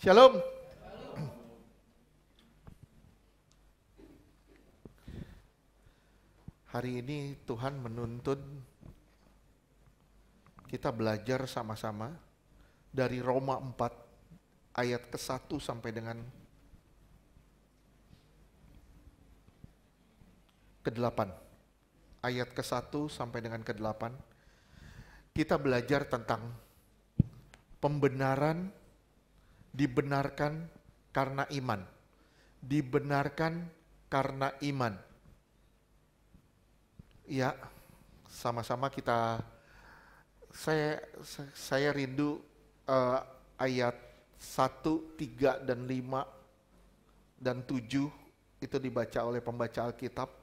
Shalom. Hari ini Tuhan menuntun kita belajar sama-sama dari Roma 4 ayat ke-1 sampai dengan ke-8. Ayat ke-1 sampai dengan ke-8. Kita belajar tentang pembenaran, dibenarkan karena iman. Dibenarkan karena iman. Ya, sama-sama kita, saya rindu ayat 1, 3, dan 5, dan 7 itu dibaca oleh pembaca Alkitab.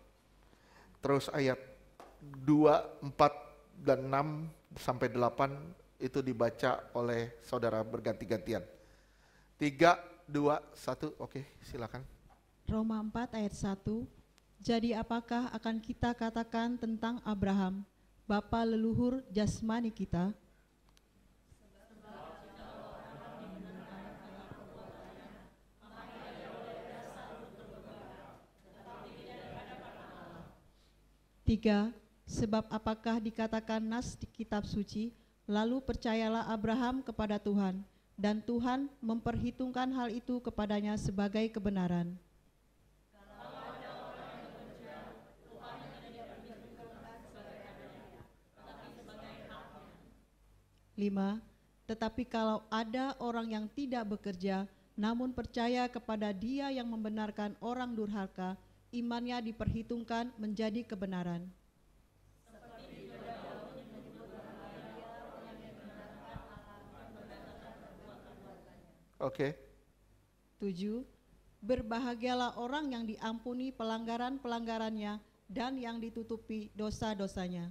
Terus ayat 2, 4, dan 6 sampai 8 itu dibaca oleh saudara berganti-gantian. 3, 2, 1, oke silakan. Roma 4 ayat 1. Jadi apakah akan kita katakan tentang Abraham, bapa leluhur jasmani kita? Tiga, sebab apakah dikatakan nas di kitab suci, lalu percayalah Abraham kepada Tuhan, dan Tuhan memperhitungkan hal itu kepadanya sebagai kebenaran. 5. Tetapi kalau ada orang yang tidak bekerja, namun percaya kepada Dia yang membenarkan orang durhaka, imannya diperhitungkan menjadi kebenaran. Oke. 7. Berbahagialah orang yang diampuni pelanggaran-pelanggarannya dan yang ditutupi dosa-dosanya.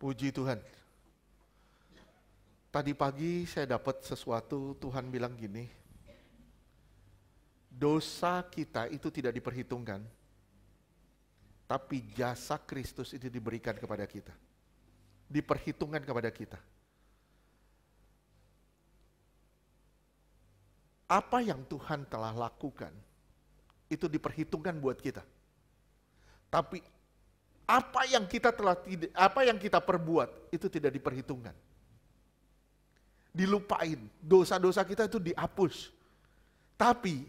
Puji Tuhan. Tadi pagi saya dapat sesuatu, Tuhan bilang gini, dosa kita itu tidak diperhitungkan, tapi jasa Kristus itu diberikan kepada kita. Diperhitungkan kepada kita. Apa yang Tuhan telah lakukan, itu diperhitungkan buat kita. Tapi apa yang kita perbuat itu tidak diperhitungkan. Dilupain, dosa-dosa kita itu dihapus. Tapi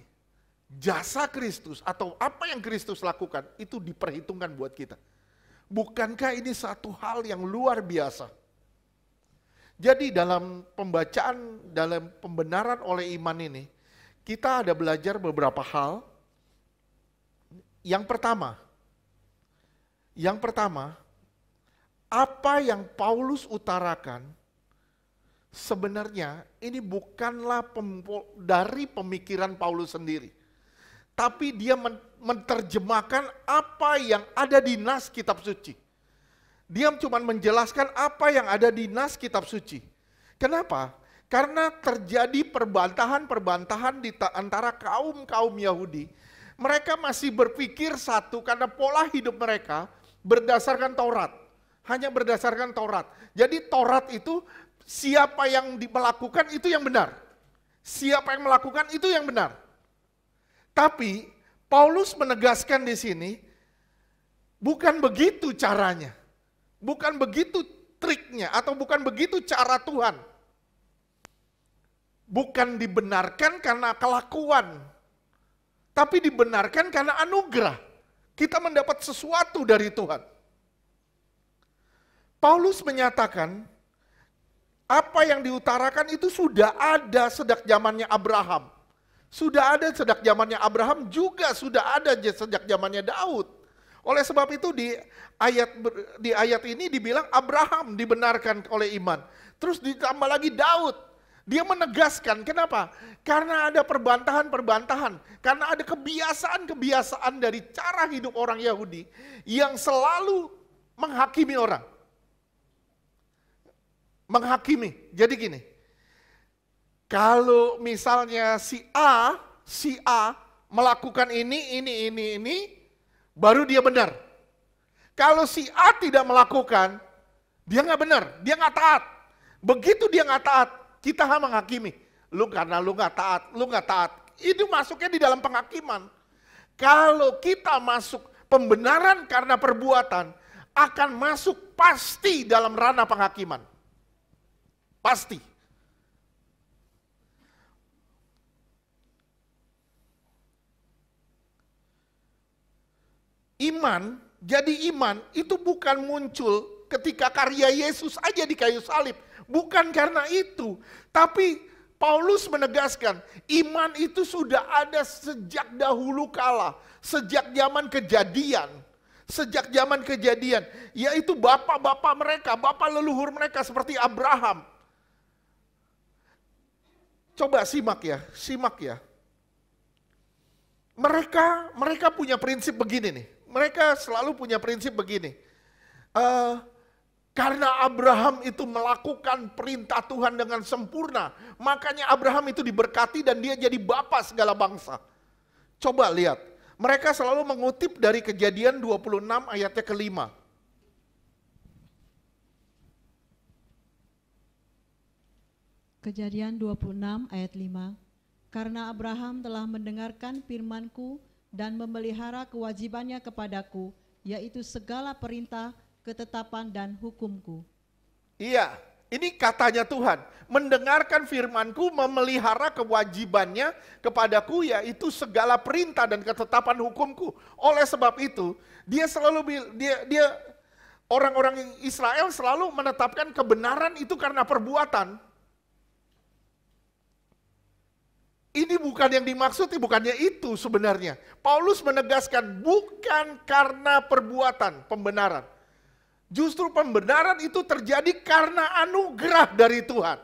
jasa Kristus atau apa yang Kristus lakukan itu diperhitungkan buat kita. Bukankah ini satu hal yang luar biasa? Jadi dalam pembacaan, dalam pembenaran oleh iman ini, kita ada belajar beberapa hal. Yang pertama, apa yang Paulus utarakan sebenarnya ini bukanlah dari pemikiran Paulus sendiri. Tapi dia menerjemahkan apa yang ada di nas kitab suci. Dia cuma menjelaskan apa yang ada di nas kitab suci. Kenapa? Karena terjadi perbantahan di antara kaum Yahudi. Mereka masih berpikir satu karena pola hidup mereka berdasarkan Taurat. Hanya berdasarkan Taurat. Jadi Taurat itu siapa yang melakukan itu yang benar. Siapa yang melakukan itu yang benar. Tapi Paulus menegaskan di sini bukan begitu caranya. Bukan begitu triknya atau bukan begitu cara Tuhan. Bukan dibenarkan karena kelakuan. Tapi dibenarkan karena anugerah. Kita mendapat sesuatu dari Tuhan. Paulus menyatakan, apa yang diutarakan itu sudah ada sejak zamannya Abraham. Sudah ada sejak zamannya Abraham, juga sudah ada sejak zamannya Daud. Oleh sebab itu di ayat ini dibilang Abraham dibenarkan oleh iman. Terus ditambah lagi Daud. Dia menegaskan, kenapa? Karena ada perbantahan. Karena ada kebiasaan dari cara hidup orang Yahudi yang selalu menghakimi orang. Menghakimi. Jadi gini, kalau misalnya si A melakukan ini, baru dia benar. Kalau si A tidak melakukan, Dia nggak benar, dia nggak taat. Begitu dia nggak taat, kita menghakimi. Lu karena lu nggak taat, lu nggak taat. Itu masuknya di dalam penghakiman. Kalau kita masuk pembenaran karena perbuatan, akan masuk pasti dalam ranah penghakiman. Pasti. Iman, jadi iman itu bukan muncul ketika karya Yesus aja di kayu salib. Bukan karena itu. Tapi Paulus menegaskan, iman itu sudah ada sejak dahulu kala. Sejak zaman kejadian. Sejak zaman kejadian. Yaitu bapak-bapak mereka, bapak leluhur mereka seperti Abraham. Coba simak ya. Mereka punya prinsip begini nih. Mereka selalu punya prinsip begini. Karena Abraham itu melakukan perintah Tuhan dengan sempurna, makanya Abraham itu diberkati dan dia jadi bapa segala bangsa. Coba lihat, mereka selalu mengutip dari Kejadian 26 ayatnya ke-5. Kejadian 26 ayat 5. Karena Abraham telah mendengarkan firman-Ku dan memelihara kewajibannya kepadaku, yaitu segala perintah, ketetapan dan hukum-Ku. Iya, ini katanya Tuhan, mendengarkan firman-Ku, memelihara kewajibannya kepadaku, yaitu segala perintah dan ketetapan hukum-Ku. Oleh sebab itu, orang-orang Israel selalu menetapkan kebenaran itu karena perbuatan. Ini bukan yang dimaksud, bukannya itu sebenarnya. Paulus menegaskan bukan karena perbuatan pembenaran. Justru pembenaran itu terjadi karena anugerah dari Tuhan.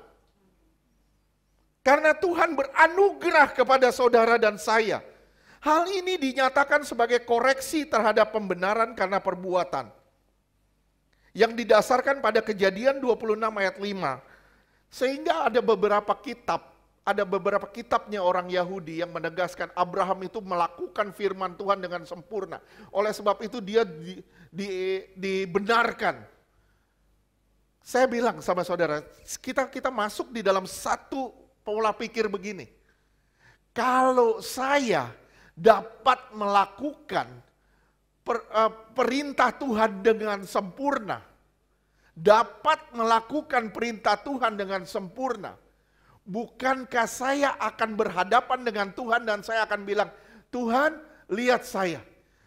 Karena Tuhan beranugerah kepada saudara dan saya. Hal ini dinyatakan sebagai koreksi terhadap pembenaran karena perbuatan. Yang didasarkan pada Kejadian 26 ayat 5. Sehingga ada beberapa kitabnya orang Yahudi yang menegaskan Abraham itu melakukan firman Tuhan dengan sempurna. Oleh sebab itu dia dibenarkan. Saya bilang sama saudara, kita masuk di dalam satu pola pikir begini. Kalau saya dapat melakukan perintah Tuhan dengan sempurna, dapat melakukan perintah Tuhan dengan sempurna, bukankah saya akan berhadapan dengan Tuhan dan saya akan bilang, Tuhan lihat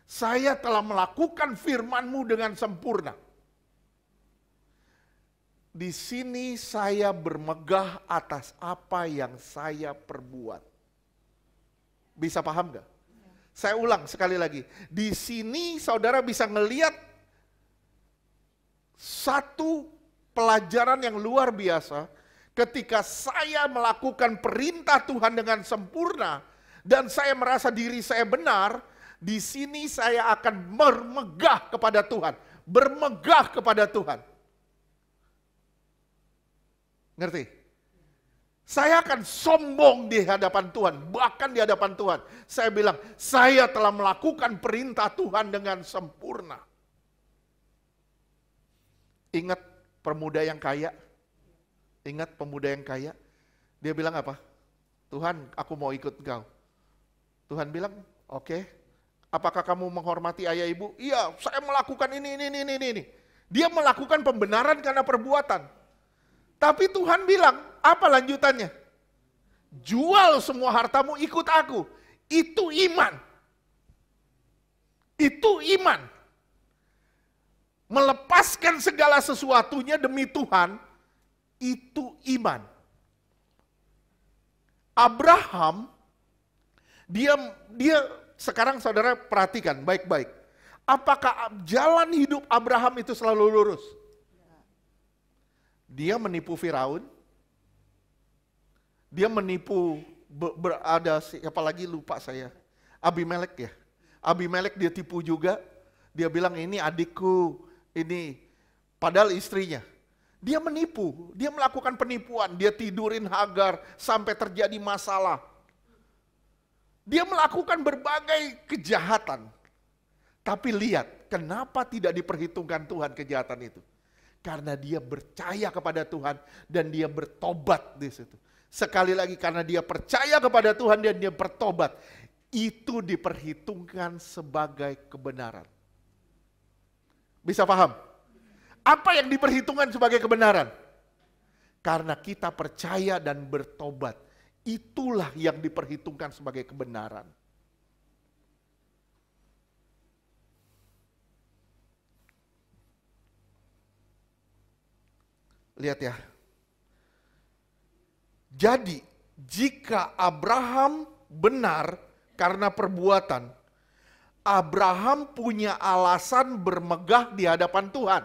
saya telah melakukan firman-Mu dengan sempurna. Di sini saya bermegah atas apa yang saya perbuat. Bisa paham gak? Saya ulang sekali lagi. Di sini saudara bisa ngelihat satu pelajaran yang luar biasa. Ketika saya melakukan perintah Tuhan dengan sempurna dan saya merasa diri saya benar, di sini saya akan bermegah kepada Tuhan, bermegah kepada Tuhan. Ngerti? Saya akan sombong di hadapan Tuhan, bahkan di hadapan Tuhan. Saya bilang, saya telah melakukan perintah Tuhan dengan sempurna. Ingat pemuda yang kaya? Ingat pemuda yang kaya, dia bilang apa? Tuhan, aku mau ikut engkau. Tuhan bilang, oke. Apakah kamu menghormati ayah ibu? Iya, saya melakukan ini. Dia melakukan pembenaran karena perbuatan. Tapi Tuhan bilang, apa lanjutannya? Jual semua hartamu, ikut aku. Itu iman. Itu iman. Melepaskan segala sesuatunya demi Tuhan, itu iman. Abraham, dia sekarang saudara perhatikan baik-baik. Apakah jalan hidup Abraham itu selalu lurus? Dia menipu Firaun. Dia menipu, ada siapa lagi lupa saya. Abimelek ya. Abimelek dia tipu juga. Dia bilang ini adikku, ini padahal istrinya. Dia menipu, dia melakukan penipuan, dia tidurin Hagar sampai terjadi masalah. Dia melakukan berbagai kejahatan. Tapi lihat, kenapa tidak diperhitungkan Tuhan kejahatan itu? Karena dia percaya kepada Tuhan dan dia bertobat di situ. Sekali lagi, karena dia percaya kepada Tuhan dan dia bertobat, itu diperhitungkan sebagai kebenaran. Bisa paham? Apa yang diperhitungkan sebagai kebenaran? Karena kita percaya dan bertobat, itulah yang diperhitungkan sebagai kebenaran. Lihat ya. Jadi, jika Abraham benar karena perbuatan, Abraham punya alasan bermegah di hadapan Tuhan.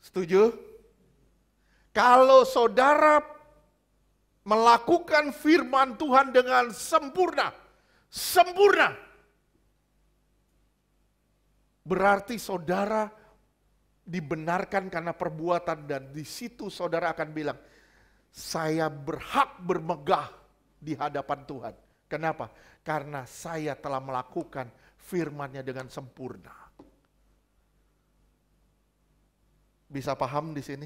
Setuju? Kalau saudara melakukan firman Tuhan dengan sempurna, berarti saudara dibenarkan karena perbuatan, dan di situ saudara akan bilang, saya berhak bermegah di hadapan Tuhan. Kenapa? Karena saya telah melakukan firman-Nya dengan sempurna. Bisa paham di sini?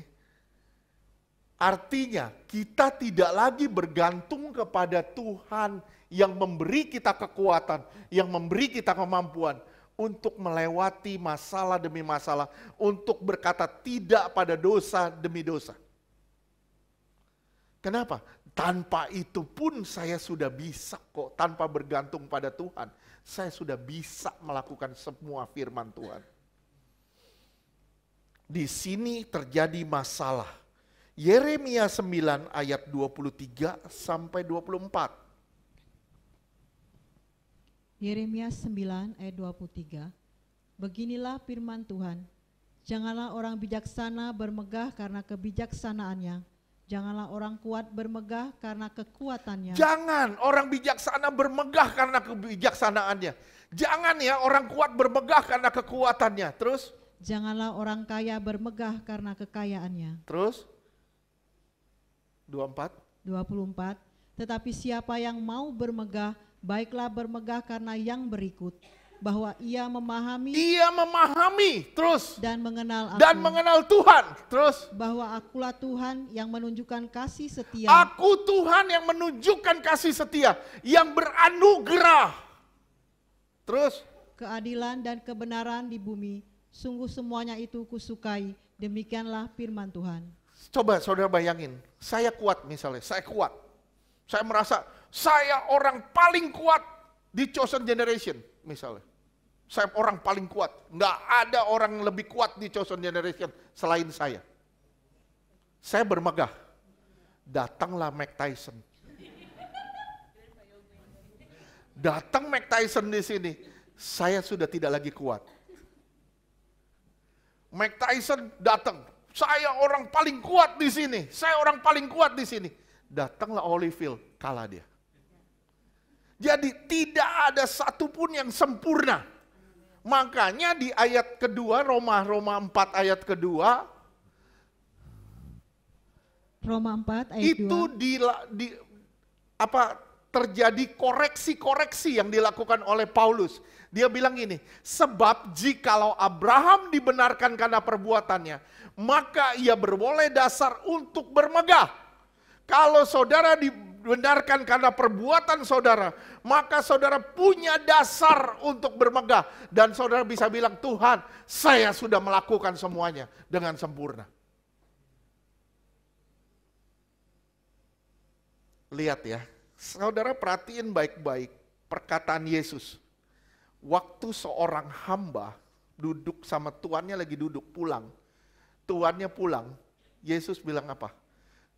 Artinya kita tidak lagi bergantung kepada Tuhan yang memberi kita kekuatan, yang memberi kita kemampuan untuk melewati masalah demi masalah, untuk berkata tidak pada dosa demi dosa. Kenapa? Tanpa itu pun saya sudah bisa kok, tanpa bergantung pada Tuhan, saya sudah bisa melakukan semua firman Tuhan. Di sini terjadi masalah. Yeremia 9 ayat 23 sampai 24. Yeremia 9 ayat 23. Beginilah firman Tuhan, janganlah orang bijaksana bermegah karena kebijaksanaannya, janganlah orang kuat bermegah karena kekuatannya. Jangan orang bijaksana bermegah karena kebijaksanaannya. Jangan ya orang kuat bermegah karena kekuatannya. Terus? Janganlah orang kaya bermegah karena kekayaannya. Terus? 24. Tetapi siapa yang mau bermegah, baiklah bermegah karena yang berikut, bahwa ia memahami, terus, dan mengenal aku, dan mengenal Tuhan, terus, bahwa akulah Tuhan yang menunjukkan kasih setia. Aku Tuhan yang menunjukkan kasih setia, yang beranugerah, terus, keadilan dan kebenaran di bumi, sungguh semuanya itu kusukai, demikianlah firman Tuhan. Coba saudara bayangin, saya kuat misalnya, saya kuat. Saya merasa saya orang paling kuat di chosen generation misalnya. Saya orang paling kuat, nggak ada orang yang lebih kuat di chosen generation selain saya. Saya bermegah, datanglah Mike Tyson. Datang Mike Tyson di sini, saya sudah tidak lagi kuat. Mike Tyson datang, saya orang paling kuat di sini, saya orang paling kuat di sini. Datanglah Holyfield, kalah dia. Jadi tidak ada satupun yang sempurna. Makanya di ayat kedua, Roma 4 ayat kedua, Roma 4 ayat itu 2. Terjadi koreksi-koreksi yang dilakukan oleh Paulus. Dia bilang gini, sebab jikalau Abraham dibenarkan karena perbuatannya, maka ia beroleh dasar untuk bermegah. Kalau saudara dibenarkan karena perbuatan saudara, maka saudara punya dasar untuk bermegah. Dan saudara bisa bilang, Tuhan, saya sudah melakukan semuanya dengan sempurna. Lihat ya, saudara perhatiin baik-baik perkataan Yesus. Waktu seorang hamba duduk sama tuannya lagi duduk pulang. Tuannya pulang, Yesus bilang apa?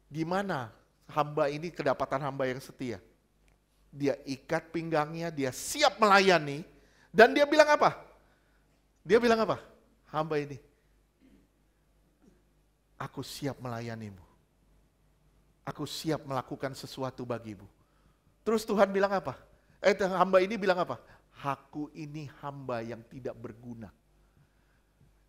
Gimana hamba ini kedapatan hamba yang setia? Dia ikat pinggangnya, dia siap melayani. Dan dia bilang apa? Dia bilang apa? Hamba ini, aku siap melayanimu. Aku siap melakukan sesuatu bagimu. Terus Tuhan bilang apa? Hamba ini bilang apa? Aku ini hamba yang tidak berguna.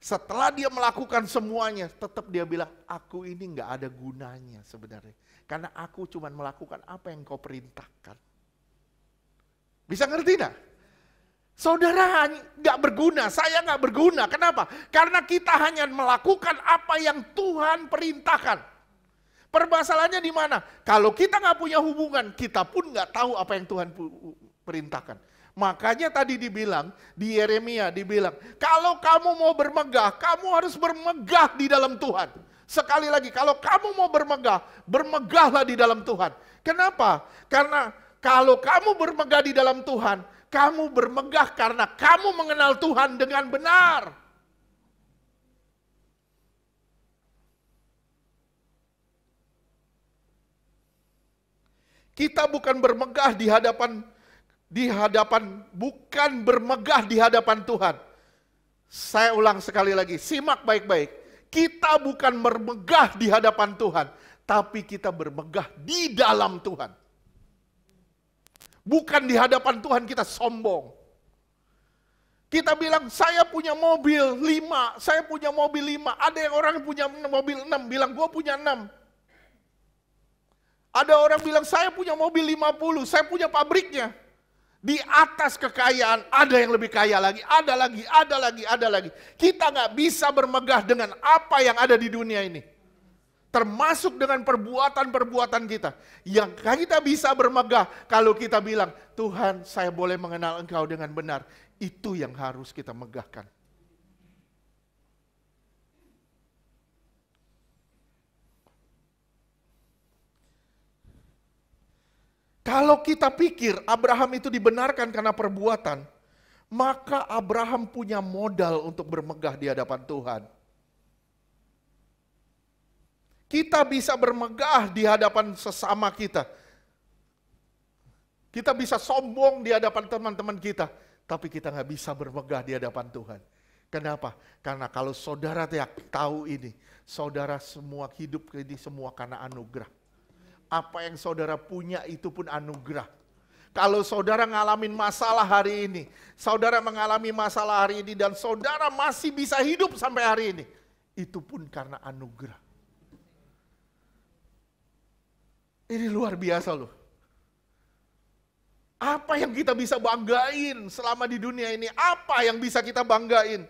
Setelah dia melakukan semuanya, tetap dia bilang, aku ini nggak ada gunanya sebenarnya. Karena aku cuma melakukan apa yang kau perintahkan. Bisa ngerti nggak? Saudara nggak berguna, saya nggak berguna. Kenapa? Karena kita hanya melakukan apa yang Tuhan perintahkan. Permasalahannya di mana? Kalau kita nggak punya hubungan, kita pun nggak tahu apa yang Tuhan perintahkan. Makanya tadi dibilang, di Yeremia dibilang, kalau kamu mau bermegah, kamu harus bermegah di dalam Tuhan. Sekali lagi, kalau kamu mau bermegah, bermegahlah di dalam Tuhan. Kenapa? Karena kalau kamu bermegah di dalam Tuhan, kamu bermegah karena kamu mengenal Tuhan dengan benar. Kita bukan bermegah bukan bermegah di hadapan Tuhan. Saya ulang sekali lagi, simak baik-baik. Kita bukan bermegah di hadapan Tuhan, tapi kita bermegah di dalam Tuhan. Bukan di hadapan Tuhan kita sombong. Kita bilang, saya punya mobil 5, saya punya mobil 5. Ada yang orang punya mobil 6, bilang gue punya 6. Ada orang bilang, saya punya mobil 50, saya punya pabriknya. Di atas kekayaan, ada yang lebih kaya lagi, ada lagi. Kita nggak bisa bermegah dengan apa yang ada di dunia ini. Termasuk dengan perbuatan-perbuatan kita. Yang kita bisa bermegah kalau kita bilang, Tuhan saya boleh mengenal Engkau dengan benar. Itu yang harus kita megahkan. Kalau kita pikir Abraham itu dibenarkan karena perbuatan, maka Abraham punya modal untuk bermegah di hadapan Tuhan. Kita bisa bermegah di hadapan sesama kita. Kita bisa sombong di hadapan teman-teman kita, tapi kita nggak bisa bermegah di hadapan Tuhan. Kenapa? Karena kalau saudara tahu ini, saudara semua hidup ini semua karena anugerah. Apa yang saudara punya itu pun anugerah. Kalau saudara ngalamin masalah hari ini, saudara mengalami masalah hari ini dan saudara masih bisa hidup sampai hari ini, itu pun karena anugerah. Ini luar biasa loh. Apa yang kita bisa banggain selama di dunia ini? Apa yang bisa kita banggain?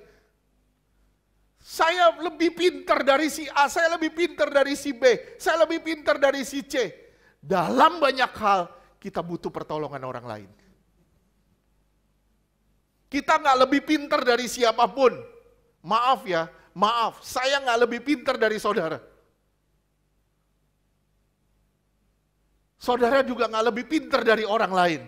Saya lebih pintar dari si A, saya lebih pintar dari si B, saya lebih pintar dari si C. Dalam banyak hal, kita butuh pertolongan orang lain. Kita nggak lebih pintar dari siapapun. Maaf ya, maaf, saya nggak lebih pintar dari saudara. Saudara juga nggak lebih pintar dari orang lain.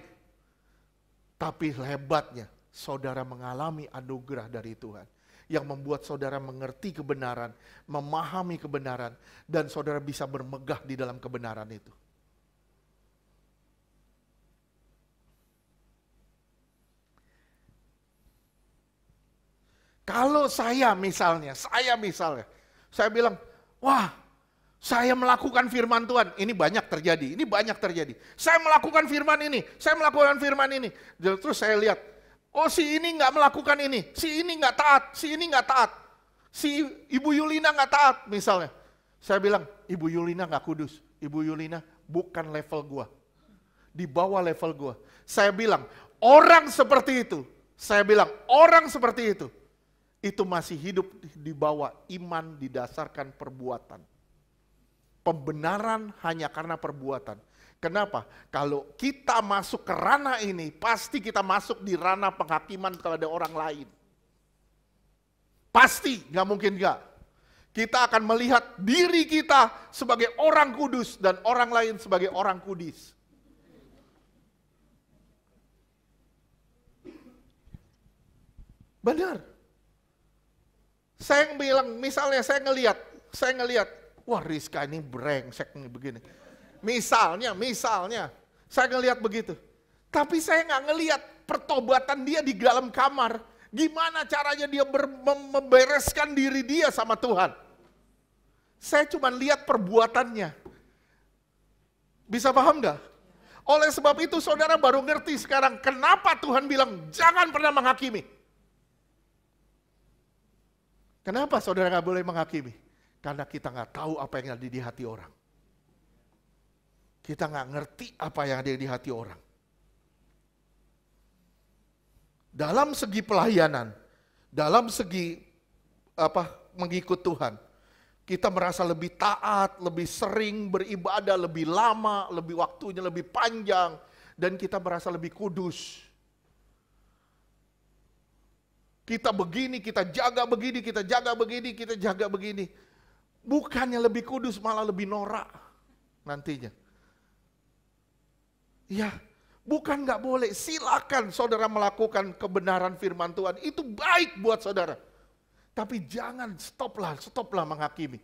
Tapi hebatnya, saudara mengalami anugerah dari Tuhan. Yang membuat saudara mengerti kebenaran, memahami kebenaran, dan saudara bisa bermegah di dalam kebenaran itu. Kalau saya misalnya, saya bilang, wah, saya melakukan firman Tuhan, ini banyak terjadi. Saya melakukan firman ini. Terus saya lihat, oh si ini nggak melakukan ini, si ini nggak taat, si Ibu Yulina nggak taat misalnya. Saya bilang, Ibu Yulina nggak kudus, Ibu Yulina bukan level gua, di bawah level gua. Saya bilang, orang seperti itu masih hidup di bawah iman didasarkan perbuatan. Pembenaran hanya karena perbuatan. Kenapa? Kalau kita masuk ke ranah ini, pasti kita masuk di ranah penghakiman kepada orang lain. Pasti, nggak mungkin nggak. Kita akan melihat diri kita sebagai orang kudus dan orang lain sebagai orang kudis. Benar. Saya bilang, misalnya saya ngelihat, wah Rizka ini brengsek nih begini. Misalnya, saya ngelihat begitu. Tapi saya nggak ngelihat pertobatan dia di dalam kamar. Gimana caranya dia membereskan diri dia sama Tuhan. Saya cuma lihat perbuatannya. Bisa paham nggak? Oleh sebab itu saudara baru ngerti sekarang kenapa Tuhan bilang jangan pernah menghakimi. Kenapa saudara nggak boleh menghakimi? Karena kita nggak tahu apa yang ada di hati orang. Kita nggak ngerti apa yang ada di hati orang. dalam segi pelayanan, dalam segi mengikut Tuhan, kita merasa lebih taat, lebih sering beribadah, lebih lama, lebih waktunya lebih panjang, dan kita merasa lebih kudus. Kita begini, kita jaga begini, kita jaga begini, kita jaga begini. Bukannya lebih kudus, malah lebih norak nantinya. Ya, bukan nggak boleh, silakan saudara melakukan kebenaran firman Tuhan, itu baik buat saudara. Tapi jangan stoplah menghakimi.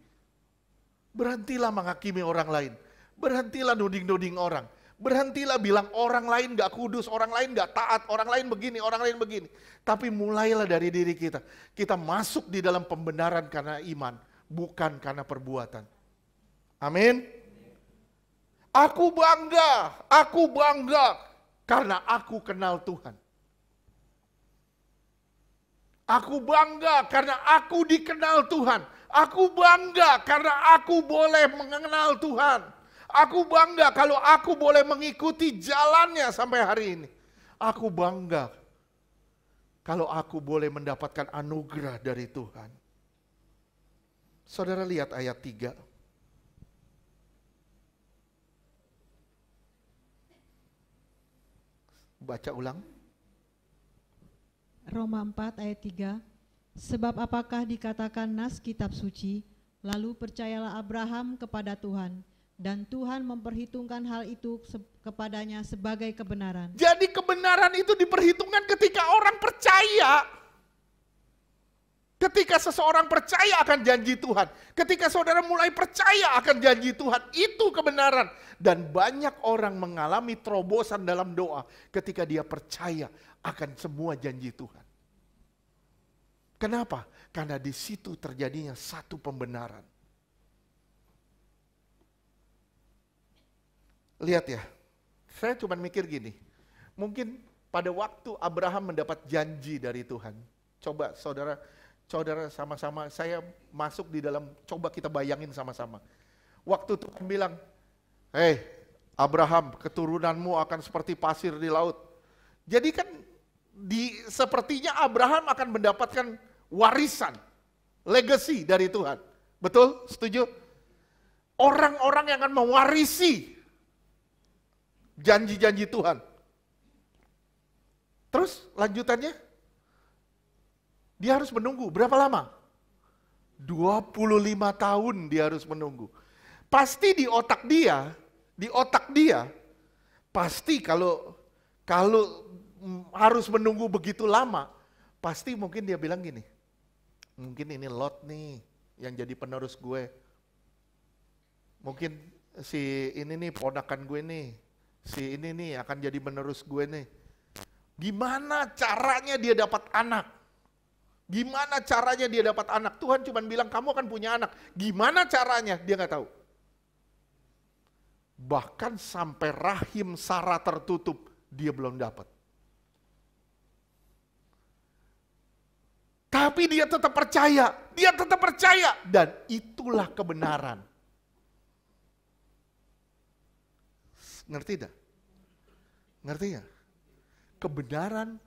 Berhentilah menghakimi orang lain. Berhentilah nuding-nuding orang. Berhentilah bilang orang lain gak kudus, orang lain gak taat, orang lain begini, orang lain begini. Tapi mulailah dari diri kita. Kita masuk di dalam pembenaran karena iman, bukan karena perbuatan. Amin. Aku bangga karena aku kenal Tuhan. Aku bangga karena aku dikenal Tuhan. Aku bangga karena aku boleh mengenal Tuhan. Aku bangga kalau aku boleh mengikuti jalannya sampai hari ini. Aku bangga kalau aku boleh mendapatkan anugerah dari Tuhan. Saudara lihat ayat 3. Baca ulang. Roma 4 ayat 3, sebab apakah dikatakan nas kitab suci, lalu percayalah Abraham kepada Tuhan, dan Tuhan memperhitungkan hal itu kepadanya sebagai kebenaran. Jadi kebenaran itu diperhitungkan ketika orang percaya. Ketika seseorang percaya akan janji Tuhan, ketika saudara mulai percaya akan janji Tuhan, itu kebenaran. Dan banyak orang mengalami terobosan dalam doa ketika dia percaya akan semua janji Tuhan. Kenapa? Karena di situ terjadinya satu pembenaran. Lihat ya, saya cuma mikir gini, mungkin pada waktu Abraham mendapat janji dari Tuhan, coba saudara sama-sama, saya masuk di dalam, coba kita bayangin sama-sama. Waktu Tuhan bilang, hei Abraham, keturunanmu akan seperti pasir di laut. Jadi kan sepertinya Abraham akan mendapatkan warisan, legacy dari Tuhan. Betul? Setuju? Orang-orang yang akan mewarisi janji-janji Tuhan. Terus lanjutannya, dia harus menunggu. Berapa lama? 25 tahun dia harus menunggu. Pasti di otak dia, pasti kalau harus menunggu begitu lama, pasti mungkin dia bilang gini, mungkin ini Lot nih yang jadi penerus gue. Mungkin si ini nih ponakan gue nih, si ini nih akan jadi penerus gue nih. Gimana caranya dia dapat anak? Gimana caranya dia dapat anak? Tuhan cuma bilang kamu akan punya anak. Gimana caranya? Dia nggak tahu. Bahkan sampai rahim Sarah tertutup, dia belum dapat. Tapi dia tetap percaya, dan itulah kebenaran. Ngerti tidak? Ngerti ya? Kebenaran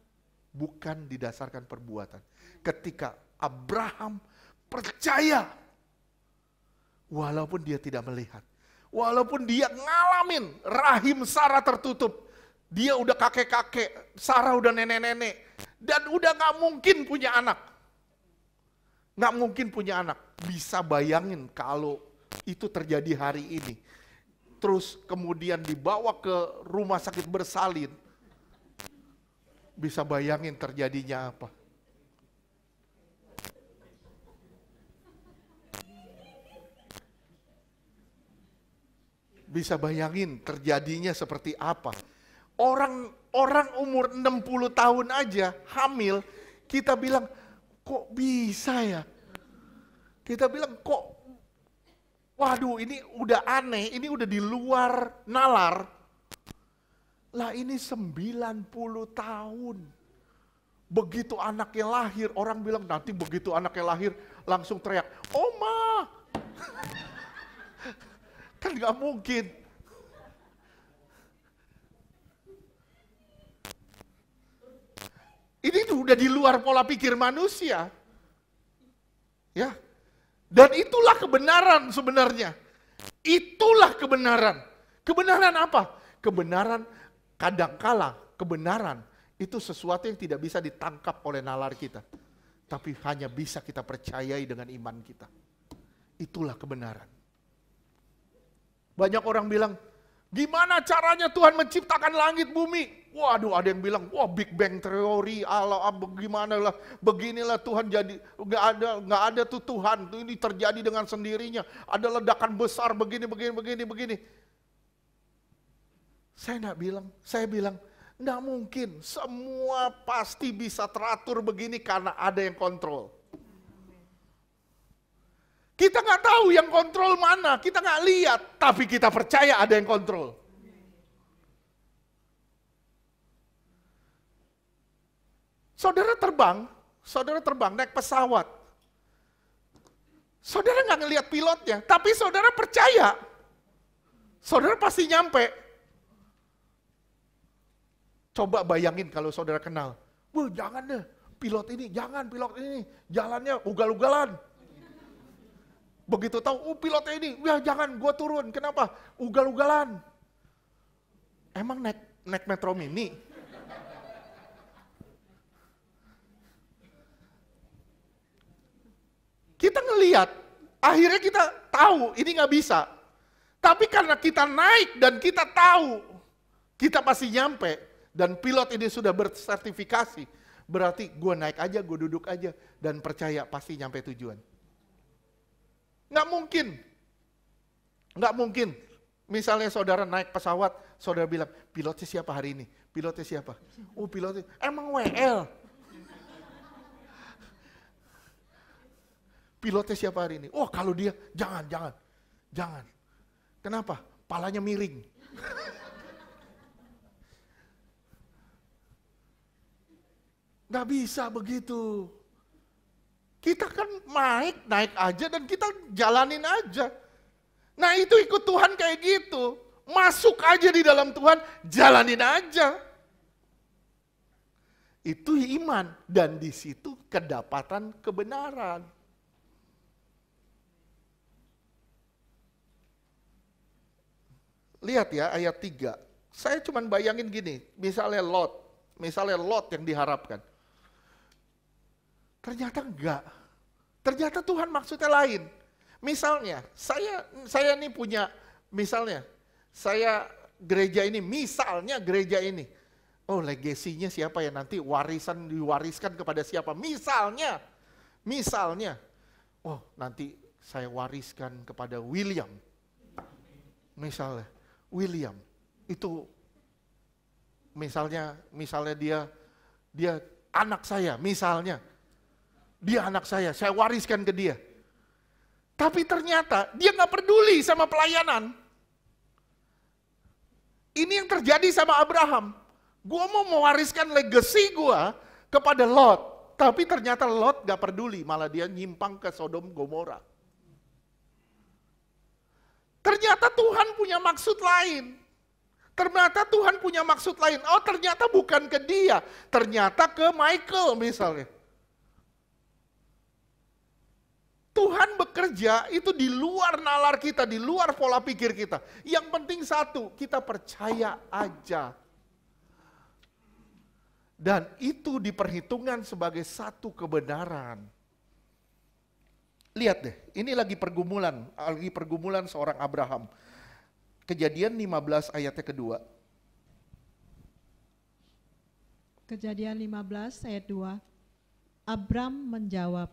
bukan didasarkan perbuatan. Ketika Abraham percaya, walaupun dia tidak melihat, walaupun dia ngalamin rahim Sarah tertutup, dia udah kakek-kakek, Sarah udah nenek-nenek, dan udah gak mungkin punya anak. Gak mungkin punya anak. Bisa bayangin kalau itu terjadi hari ini. Terus kemudian dibawa ke rumah sakit bersalin. Bisa bayangin terjadinya apa. Bisa bayangin terjadinya seperti apa. Orang umur 60 tahun aja hamil, kita bilang, kok bisa ya? Kita bilang kok, waduh ini udah aneh, ini udah di luar nalar. Lah ini 90 tahun. Begitu anaknya lahir, orang bilang nanti begitu anaknya lahir langsung teriak, Oma! Kan gak mungkin. Ini udah di luar pola pikir manusia. Ya. Dan itulah kebenaran sebenarnya. Itulah kebenaran. Kebenaran apa? Kebenaran kadangkala, kebenaran itu sesuatu yang tidak bisa ditangkap oleh nalar kita. Tapi hanya bisa kita percayai dengan iman kita. Itulah kebenaran. Banyak orang bilang, gimana caranya Tuhan menciptakan langit bumi? Waduh, ada yang bilang, wah Big Bang teori, Allah, gimana lah, beginilah Tuhan jadi, nggak ada tuh Tuhan, tuh ini terjadi dengan sendirinya, ada ledakan besar begini. Saya nggak bilang, saya bilang, nggak mungkin, semua pasti bisa teratur begini karena ada yang kontrol. Kita nggak tahu yang kontrol mana, kita nggak lihat, tapi kita percaya ada yang kontrol. Saudara terbang naik pesawat. Saudara nggak ngelihat pilotnya, tapi saudara percaya. Saudara pasti nyampe. Coba bayangin kalau saudara kenal. Wah jangan deh, pilot ini, jalannya ugal-ugalan. Begitu tahu, pilotnya ini, ya jangan, gua turun. Kenapa? Ugal-ugalan. Emang naik Metro Mini? Kita ngelihat, akhirnya kita tahu ini nggak bisa. Tapi karena kita naik dan kita tahu, kita pasti nyampe. Dan pilot ini sudah bersertifikasi, berarti gue naik aja, gue duduk aja, dan percaya pasti nyampe tujuan. Nggak mungkin. Misalnya saudara naik pesawat, saudara bilang, pilotnya siapa hari ini? Pilotnya siapa? Oh pilotnya, emang WL. Pilotnya siapa hari ini? Oh kalau dia, jangan. Kenapa? Palanya miring. Gak bisa begitu. Kita kan naik aja dan kita jalanin aja. Nah itu ikut Tuhan kayak gitu. Masuk aja di dalam Tuhan, jalanin aja. Itu iman dan di situ kedapatan kebenaran. Lihat ya ayat 3. Saya cuma bayangin gini, misalnya Lot yang diharapkan. Ternyata enggak. Ternyata Tuhan maksudnya lain. Misalnya, saya nih punya, misalnya, saya gereja ini. Oh legasinya siapa ya nanti diwariskan kepada siapa. Misalnya. Oh nanti saya wariskan kepada William. Misalnya, William itu misalnya dia anak saya, misalnya dia anak saya wariskan ke dia. Tapi ternyata dia nggak peduli sama pelayanan. Ini yang terjadi sama Abraham. Gua mau mewariskan legacy gua kepada Lot, tapi ternyata Lot nggak peduli, malah dia nyimpang ke Sodom Gomora. Ternyata Tuhan punya maksud lain. Oh ternyata bukan ke dia. Ternyata ke Michael misalnya. Tuhan bekerja itu di luar nalar kita, di luar pola pikir kita. Yang penting satu, kita percaya aja. Dan itu diperhitungkan sebagai satu kebenaran. Lihat deh, ini lagi pergumulan seorang Abraham. Kejadian 15 ayatnya kedua. Kejadian 15 ayat 2. Abram menjawab,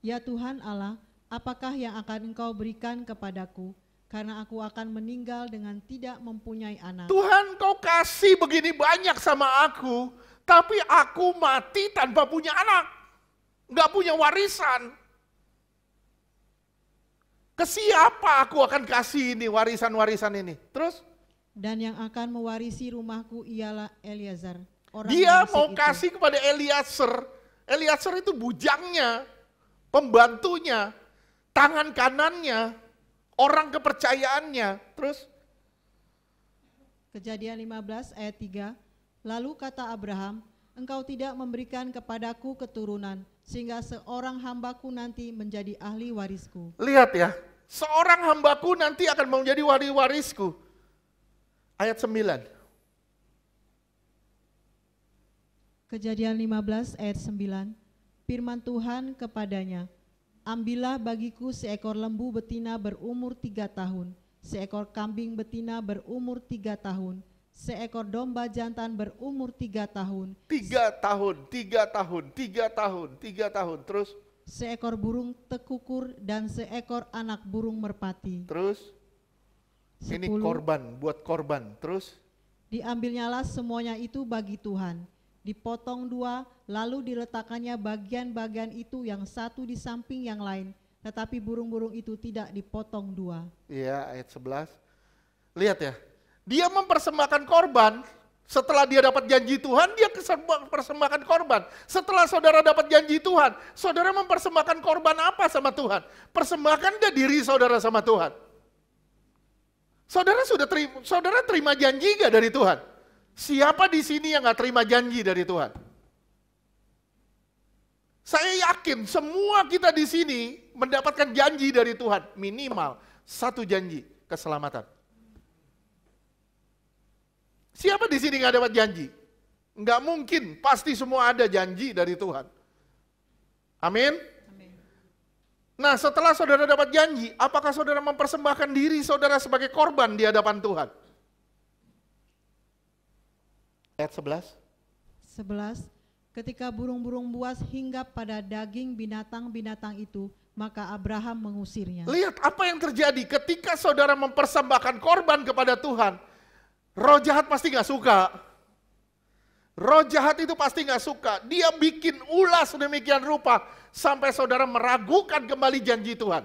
"Ya Tuhan Allah, apakah yang akan Engkau berikan kepadaku? Karena aku akan meninggal dengan tidak mempunyai anak." Tuhan, Kau kasih begini banyak sama aku, tapi aku mati tanpa punya anak. Nggak punya warisan. Ke siapa aku akan kasih ini warisan-warisan ini? Terus? Dan yang akan mewarisi rumahku ialah Eliezer. Dia mau kasih kepada Eliezer. Eliezer itu bujangnya, pembantunya, tangan kanannya, orang kepercayaannya. Terus? Kejadian 15 ayat 3. Lalu kata Abraham, Engkau tidak memberikan kepadaku keturunan, sehingga seorang hambaku nanti menjadi ahli warisku. Lihat ya, seorang hambaku nanti akan menjadi warisku. Ayat 9. Kejadian 15 ayat 9. Firman Tuhan kepadanya, ambillah bagiku seekor lembu betina berumur 3 tahun, seekor kambing betina berumur 3 tahun, seekor domba jantan berumur 3 tahun. 3 tahun, 3 tahun, 3 tahun, 3 tahun, terus? Seekor burung tekukur dan seekor anak burung merpati. Terus? 10. Ini korban, buat korban, terus? Diambilnyalah semuanya itu bagi Tuhan. Dipotong 2, lalu diletakkannya bagian-bagian itu yang satu di samping yang lain. Tetapi burung-burung itu tidak dipotong 2. Iya, ayat 11. Lihat ya, dia mempersembahkan korban. Setelah dia dapat janji Tuhan, dia persembahkan korban. Setelah saudara dapat janji Tuhan, saudara mempersembahkan korban apa sama Tuhan? Persembahkan gak diri saudara sama Tuhan? Saudara terima janji gak dari Tuhan? Siapa di sini yang gak terima janji dari Tuhan? Saya yakin semua kita di sini mendapatkan janji dari Tuhan. Minimal 1 janji keselamatan. Siapa di sini gak dapat janji? Nggak mungkin, pasti semua ada janji dari Tuhan. Amin? Nah, setelah saudara dapat janji, apakah saudara mempersembahkan diri saudara sebagai korban di hadapan Tuhan? Ayat 11. Ketika burung-burung buas hinggap pada daging binatang-binatang itu, maka Abraham mengusirnya. Lihat apa yang terjadi ketika saudara mempersembahkan korban kepada Tuhan. Roh jahat pasti gak suka. Roh jahat itu pasti gak suka. Dia bikin ulas sedemikian rupa sampai saudara meragukan kembali janji Tuhan.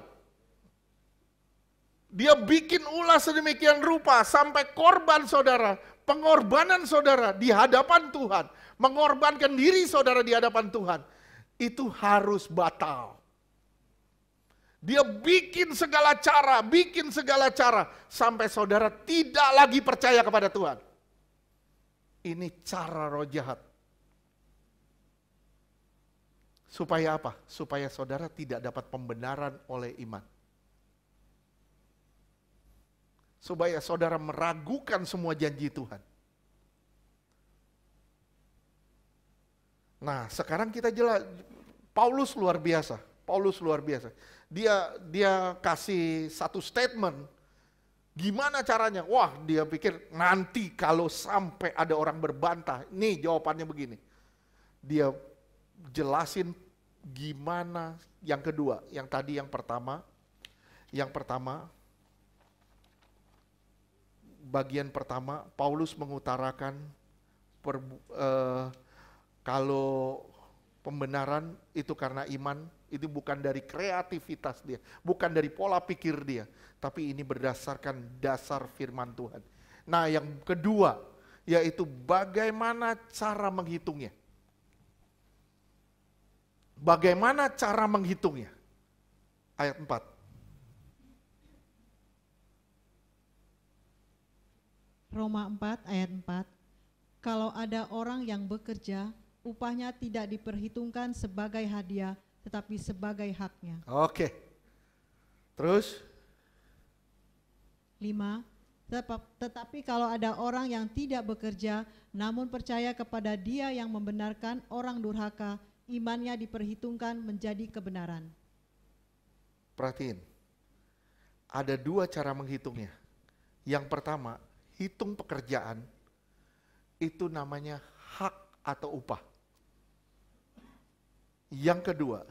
Dia bikin ulas sedemikian rupa sampai korban saudara, pengorbanan saudara di hadapan Tuhan, mengorbankan diri saudara di hadapan Tuhan, itu harus batal. Dia bikin segala cara sampai saudara tidak lagi percaya kepada Tuhan. Ini cara roh jahat. Supaya apa? Supaya saudara tidak dapat pembenaran oleh iman. Supaya saudara meragukan semua janji Tuhan. Nah, sekarang kita jelas, Paulus luar biasa. Dia kasih satu statement. Gimana caranya? Wah, dia pikir nanti kalau sampai ada orang berbantah, nih jawabannya begini. Dia jelasin gimana yang kedua, yang tadi yang pertama, bagian pertama, Paulus mengutarakan kalau pembenaran itu karena iman, itu bukan dari kreativitas dia, bukan dari pola pikir dia, tapi ini berdasarkan dasar firman Tuhan. Nah, yang kedua, yaitu bagaimana cara menghitungnya. Bagaimana cara menghitungnya? Ayat 4. Roma 4 ayat 4. Kalau ada orang yang bekerja, upahnya tidak diperhitungkan sebagai hadiah, tetapi sebagai haknya. Oke. Terus? 5. Tetapi kalau ada orang yang tidak bekerja, namun percaya kepada Dia yang membenarkan orang durhaka, imannya diperhitungkan menjadi kebenaran. Perhatiin. Ada 2 cara menghitungnya. Yang pertama, hitung pekerjaan, itu namanya hak atau upah. Yang kedua,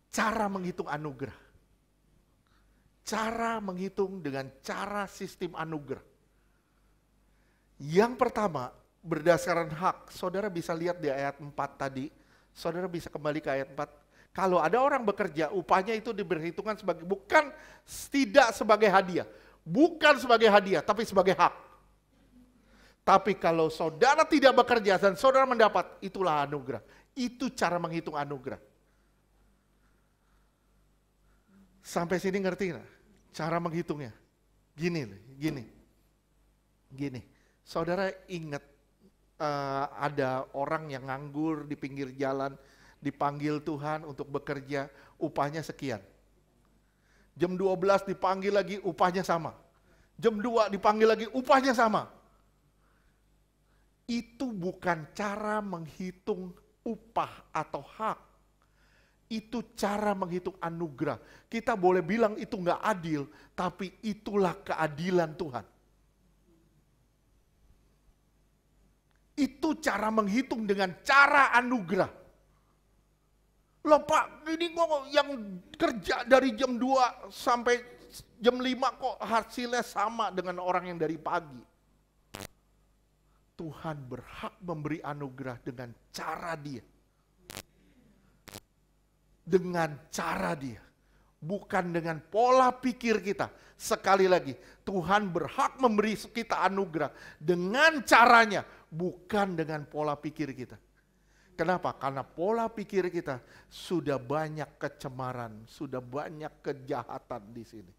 cara menghitung anugerah. Cara menghitung dengan cara sistem anugerah. Yang pertama, berdasarkan hak, saudara bisa lihat di ayat 4 tadi, saudara bisa kembali ke ayat 4. Kalau ada orang bekerja, upahnya itu diperhitungkan sebagai, tidak sebagai hadiah. Bukan sebagai hadiah, tapi sebagai hak. Tapi kalau saudara tidak bekerja dan saudara mendapat, itulah anugerah. Itu cara menghitung anugerah. Sampai sini ngerti nggak? Cara menghitungnya. Gini. Saudara ingat ada orang yang nganggur di pinggir jalan, dipanggil Tuhan untuk bekerja, upahnya sekian. Jam 12 dipanggil lagi, upahnya sama. Jam 2 dipanggil lagi, upahnya sama. Itu bukan cara menghitung upah atau hak. Itu cara menghitung anugerah. Kita boleh bilang itu nggak adil, tapi itulah keadilan Tuhan. Itu cara menghitung dengan cara anugerah. Loh Pak, ini kok yang kerja dari jam 2 sampai jam 5 kok hasilnya sama dengan orang yang dari pagi. Tuhan berhak memberi anugerah dengan cara dia. Dengan cara dia. Bukan dengan pola pikir kita. Sekali lagi, Tuhan berhak memberi kita anugerah dengan caranya, bukan dengan pola pikir kita. Kenapa? Karena pola pikir kita sudah banyak kecemaran, sudah banyak kejahatan di sini.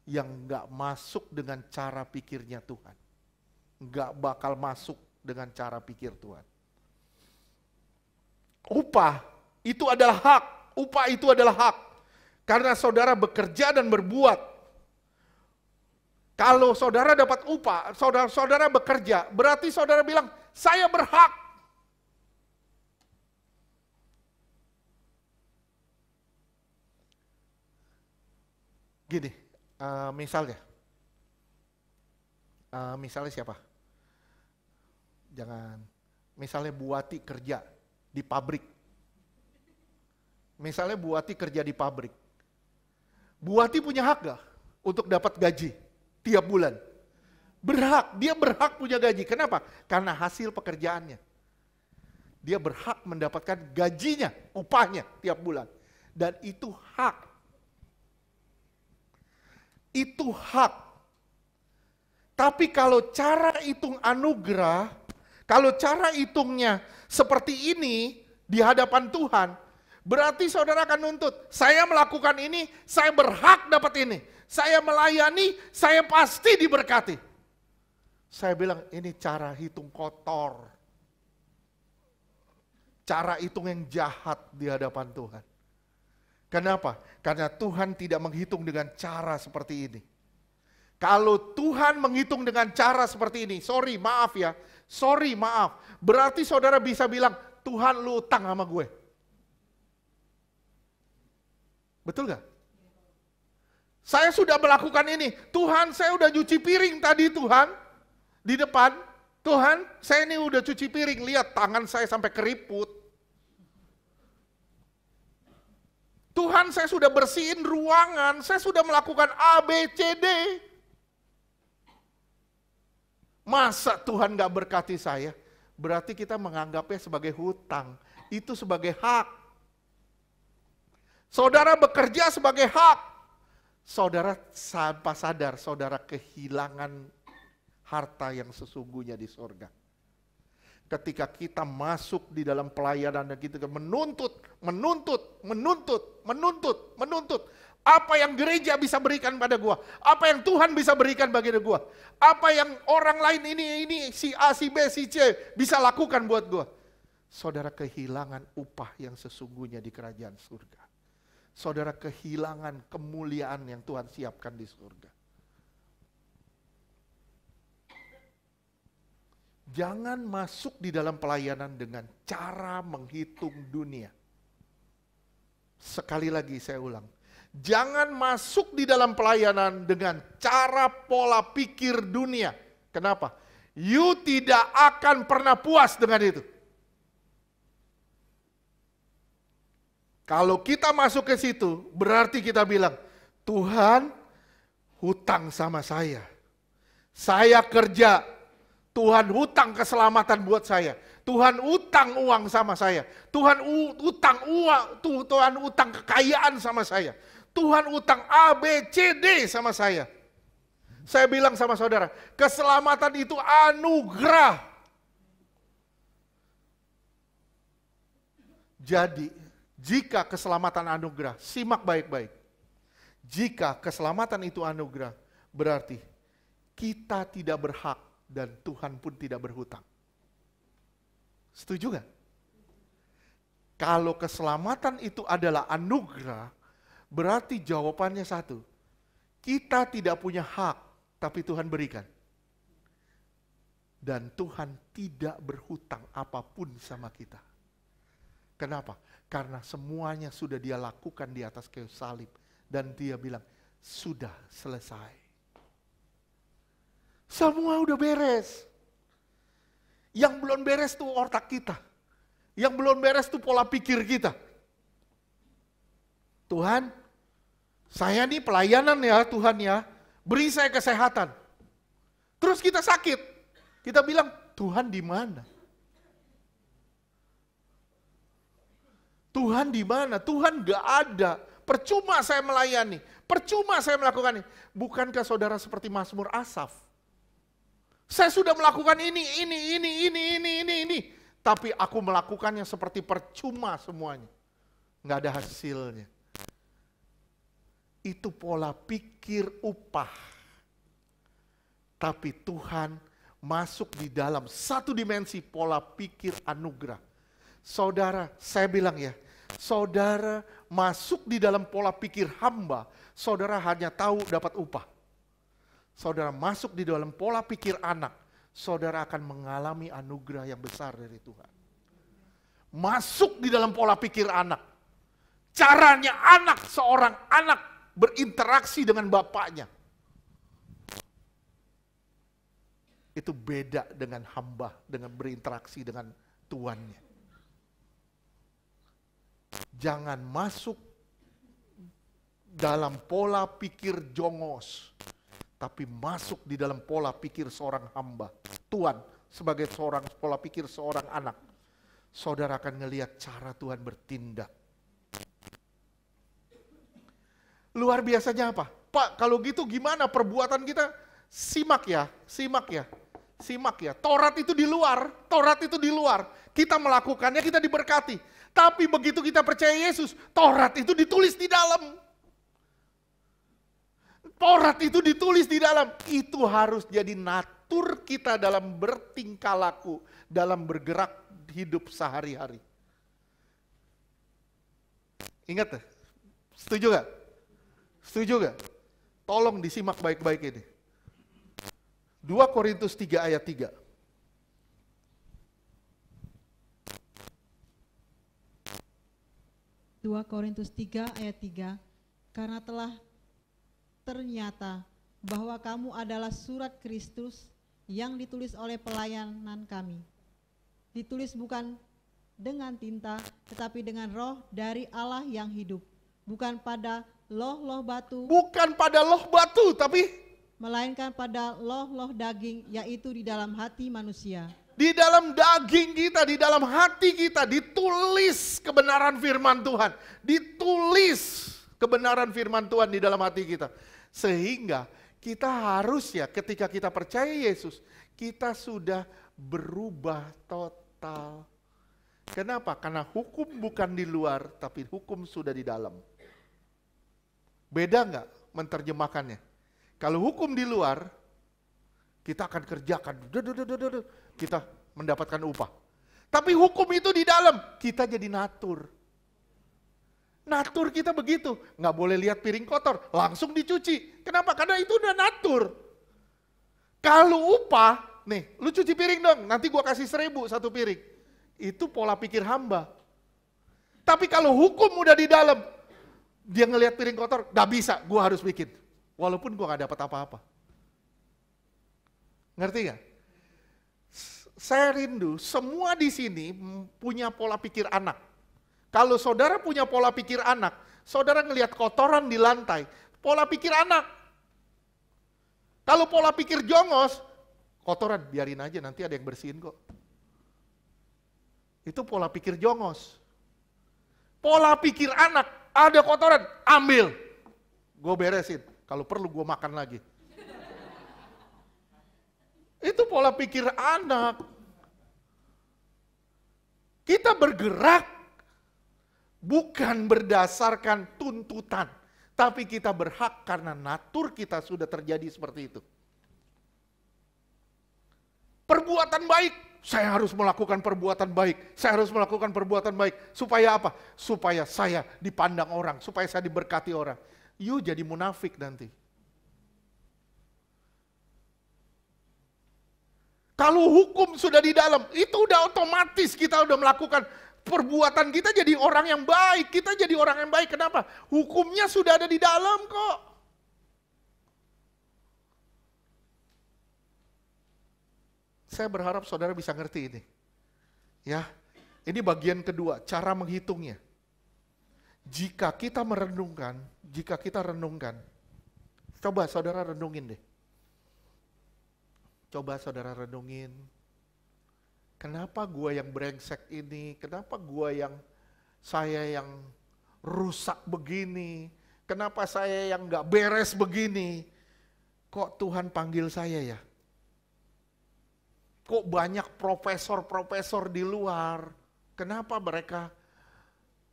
Yang nggak masuk dengan cara pikirnya Tuhan. Nggak bakal masuk dengan cara pikir Tuhan. Upah itu adalah hak. Upah itu adalah hak. Karena saudara bekerja dan berbuat. Kalau saudara dapat upah, saudara bekerja, berarti saudara bilang, saya berhak. Gini, misalnya siapa? Misalnya Bu Wati kerja di pabrik. Misalnya Bu Wati kerja di pabrik. Bu Wati punya hak gak untuk dapat gaji tiap bulan? Berhak, dia berhak punya gaji. Kenapa? Karena hasil pekerjaannya. Dia berhak mendapatkan gajinya, upahnya tiap bulan. Dan itu hak. Itu hak. Tapi kalau cara hitung anugerah, kalau cara hitungnya seperti ini di hadapan Tuhan, berarti saudara akan nuntut, saya melakukan ini, saya berhak dapat ini. Saya melayani, saya pasti diberkati. Saya bilang ini cara hitung kotor. Cara hitung yang jahat di hadapan Tuhan. Kenapa? Karena Tuhan tidak menghitung dengan cara seperti ini. Kalau Tuhan menghitung dengan cara seperti ini, maaf. Berarti saudara bisa bilang, Tuhan lu utang sama gue. Betul gak? Saya sudah melakukan ini. Tuhan, saya udah cuci piring tadi Tuhan. Di depan. Tuhan, saya ini udah cuci piring. Lihat tangan saya sampai keriput. Tuhan, saya sudah bersihin ruangan, saya sudah melakukan A, B, C, D. Masa Tuhan gak berkati saya? Berarti kita menganggapnya sebagai hutang. Itu sebagai hak. Saudara bekerja sebagai hak. Saudara tanpa sadar, saudara kehilangan harta yang sesungguhnya di surga. Ketika kita masuk di dalam pelayanan dan kita menuntut. Apa yang gereja bisa berikan pada gua? Apa yang Tuhan bisa berikan bagi gua? Apa yang orang lain ini si A, si B, si C bisa lakukan buat gua? Saudara kehilangan upah yang sesungguhnya di kerajaan surga. Saudara kehilangan kemuliaan yang Tuhan siapkan di surga. Jangan masuk di dalam pelayanan dengan cara menghitung dunia. Sekali lagi saya ulang. Jangan masuk di dalam pelayanan dengan cara pola pikir dunia. Kenapa? You tidak akan pernah puas dengan itu. Kalau kita masuk ke situ, berarti kita bilang, Tuhan hutang sama saya. Saya kerja, Tuhan hutang keselamatan buat saya. Tuhan utang uang sama saya. Tuhan utang uang, Tuhan utang kekayaan sama saya. Tuhan utang A, B, C, D sama saya. Saya bilang sama saudara, keselamatan itu anugerah. Jadi, jika keselamatan anugerah, simak baik-baik. Jika keselamatan itu anugerah, berarti kita tidak berhak dan Tuhan pun tidak berhutang. Setuju gak? Kalau keselamatan itu adalah anugerah, berarti jawabannya satu. Kita tidak punya hak, tapi Tuhan berikan. Dan Tuhan tidak berhutang apapun sama kita. Kenapa? Karena semuanya sudah Dia lakukan di atas kayu salib. Dan Dia bilang, sudah selesai. Semua udah beres. Yang belum beres tuh otak kita. Yang belum beres tuh pola pikir kita. Tuhan, saya nih pelayanan ya Tuhan ya, beri saya kesehatan. Terus kita sakit. Kita bilang, Tuhan di mana? Tuhan di mana? Tuhan gak ada. Percuma saya melayani. Percuma saya melakukan ini. Bukankah saudara seperti Mazmur Asaf? Saya sudah melakukan ini. Tapi aku melakukannya seperti percuma semuanya. Nggak ada hasilnya. Itu pola pikir upah. Tapi Tuhan masuk di dalam satu dimensi pola pikir anugerah. Saudara, saya bilang ya, saudara masuk di dalam pola pikir hamba, saudara hanya tahu dapat upah. Saudara masuk di dalam pola pikir anak, saudara akan mengalami anugerah yang besar dari Tuhan. Masuk di dalam pola pikir anak. Caranya seorang anak berinteraksi dengan bapaknya. Itu beda dengan hamba, dengan berinteraksi dengan tuannya. Jangan masuk dalam pola pikir jongos. Tapi masuk di dalam pola pikir seorang hamba. Tuhan sebagai seorang pola pikir seorang anak. Saudara akan ngelihat cara Tuhan bertindak. Luar biasanya apa? Pak, kalau gitu gimana perbuatan kita? Simak ya. Taurat itu di luar. Kita melakukannya, kita diberkati. Tapi begitu kita percaya Yesus, Taurat itu ditulis di dalam. Taurat itu ditulis di dalam. Itu harus jadi natur kita dalam bertingkah laku, dalam bergerak hidup sehari-hari. Ingat ya? Setuju gak? Tolong disimak baik-baik ini. 2 Korintus 3 ayat 3. Korintus 3 ayat 3. Karena telah ternyata bahwa kamu adalah surat Kristus yang ditulis oleh pelayanan kami. Ditulis bukan dengan tinta, tetapi dengan roh dari Allah yang hidup. Bukan pada loh-loh batu. Tapi melainkan pada loh-loh daging, yaitu di dalam hati manusia. Di dalam daging kita, di dalam hati kita, ditulis kebenaran firman Tuhan. Ditulis kebenaran firman Tuhan di dalam hati kita. Sehingga kita harus ya ketika kita percaya Yesus, kita sudah berubah total. Kenapa? Karena hukum bukan di luar, tapi hukum sudah di dalam. Beda nggak menerjemahkannya? Kalau hukum di luar, kita akan kerjakan, kita mendapatkan upah. Tapi hukum itu di dalam, kita jadi natur. Natur kita begitu, nggak boleh lihat piring kotor, langsung dicuci. Kenapa? Karena itu udah natur. Kalau upah, nih, lu cuci piring dong, nanti gua kasih 1.000 satu piring. Itu pola pikir hamba. Tapi kalau hukum udah di dalam, dia ngelihat piring kotor, nggak bisa, gua harus bikin. Walaupun gua nggak dapat apa-apa. Ngerti nggak? Saya rindu semua di sini punya pola pikir anak. Kalau saudara punya pola pikir anak, saudara ngelihat kotoran di lantai, pola pikir anak. Kalau pola pikir jongos, kotoran biarin aja nanti ada yang bersihin kok. Itu pola pikir jongos. Pola pikir anak, ada kotoran, ambil. Gue beresin, kalau perlu gue makan lagi. Itu pola pikir anak. Kita bergerak bukan berdasarkan tuntutan, tapi kita berhak karena natur kita sudah terjadi seperti itu. Perbuatan baik saya harus melakukan perbuatan baik. Saya harus melakukan perbuatan baik. Supaya apa? Supaya saya dipandang orang. Supaya saya diberkati orang. You jadi munafik nanti. Kalau hukum sudah di dalam, itu udah otomatis kita udah melakukan perbuatan kita jadi orang yang baik. Kita jadi orang yang baik. Kenapa? Hukumnya sudah ada di dalam kok. Saya berharap saudara bisa ngerti ini. Ya, ini bagian kedua, cara menghitungnya. Jika kita renungkan, coba saudara renungin deh. Coba saudara renungin, kenapa gua yang brengsek ini, kenapa saya yang rusak begini, kenapa saya yang gak beres begini, kok Tuhan panggil saya ya? Kok banyak profesor-profesor di luar, kenapa mereka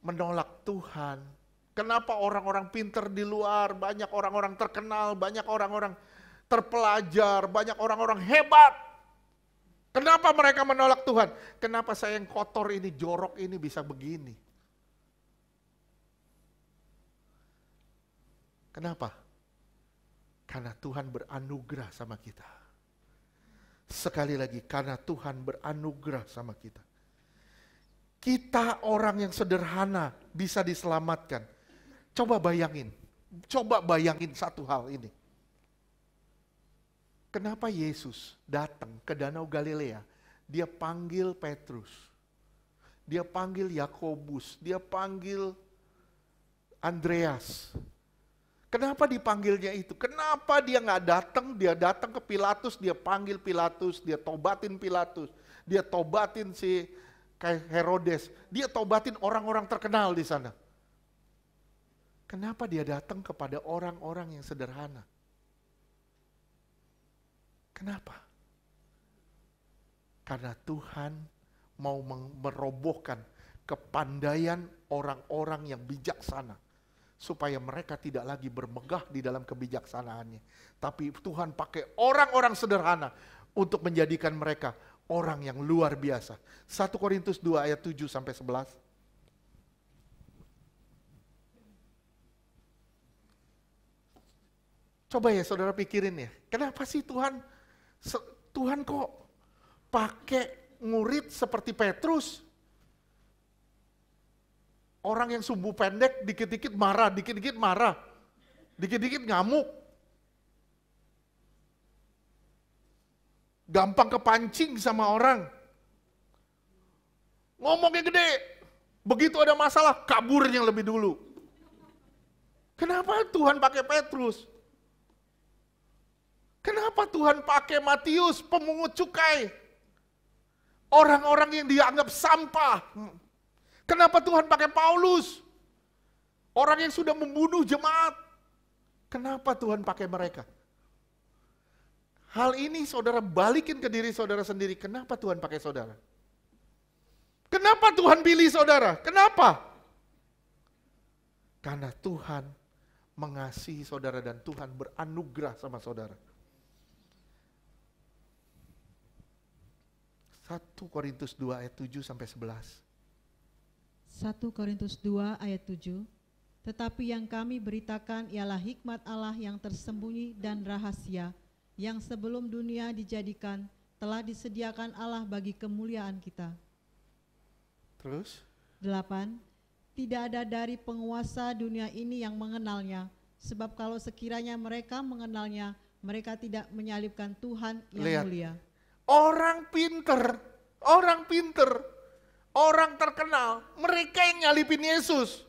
menolak Tuhan? Kenapa orang-orang pinter di luar, banyak orang-orang terkenal, banyak orang-orang terpelajar, banyak orang-orang hebat. Kenapa mereka menolak Tuhan? Kenapa saya yang kotor ini, jorok ini bisa begini? Kenapa? Karena Tuhan beranugerah sama kita. Sekali lagi, karena Tuhan beranugerah sama kita. Kita orang yang sederhana bisa diselamatkan. Coba bayangin satu hal ini. Kenapa Yesus datang ke Danau Galilea? Dia panggil Petrus, dia panggil Yakobus, dia panggil Andreas. Kenapa dipanggilnya itu? Kenapa dia nggak datang? Dia datang ke Pilatus, dia panggil Pilatus, dia tobatin Pilatus, dia tobatin si Herodes, dia tobatin orang-orang terkenal di sana. Kenapa dia datang kepada orang-orang yang sederhana? Kenapa? Karena Tuhan mau merobohkan kepandaian orang-orang yang bijaksana. Supaya mereka tidak lagi bermegah di dalam kebijaksanaannya. Tapi Tuhan pakai orang-orang sederhana untuk menjadikan mereka orang yang luar biasa. 1 Korintus 2 ayat 7 sampai 11. Coba ya saudara pikirin ya, kenapa sih Tuhan kok pakai murid seperti Petrus? Orang yang sumbu pendek, dikit-dikit marah, dikit-dikit ngamuk. Gampang kepancing sama orang. Ngomongnya gede, begitu ada masalah, kabur yang lebih dulu. Kenapa Tuhan pakai Petrus? Kenapa Tuhan pakai Matius, pemungut cukai? Orang-orang yang dianggap sampah. Kenapa Tuhan pakai Paulus? Orang yang sudah membunuh jemaat. Kenapa Tuhan pakai mereka? Hal ini saudara balikin ke diri saudara sendiri. Kenapa Tuhan pakai saudara? Kenapa Tuhan pilih saudara? Kenapa? Karena Tuhan mengasihi saudara dan Tuhan beranugerah sama saudara. 1 Korintus 2 ayat 7 sampai 11. 1 Korintus 2 ayat 7. Tetapi yang kami beritakan ialah hikmat Allah yang tersembunyi dan rahasia, yang sebelum dunia dijadikan telah disediakan Allah bagi kemuliaan kita. Terus? 8. Tidak ada dari penguasa dunia ini yang mengenalnya, sebab kalau sekiranya mereka mengenalnya, mereka tidak menyalibkan Tuhan yang mulia. Orang pinter, orang terkenal, mereka yang nyalipin Yesus.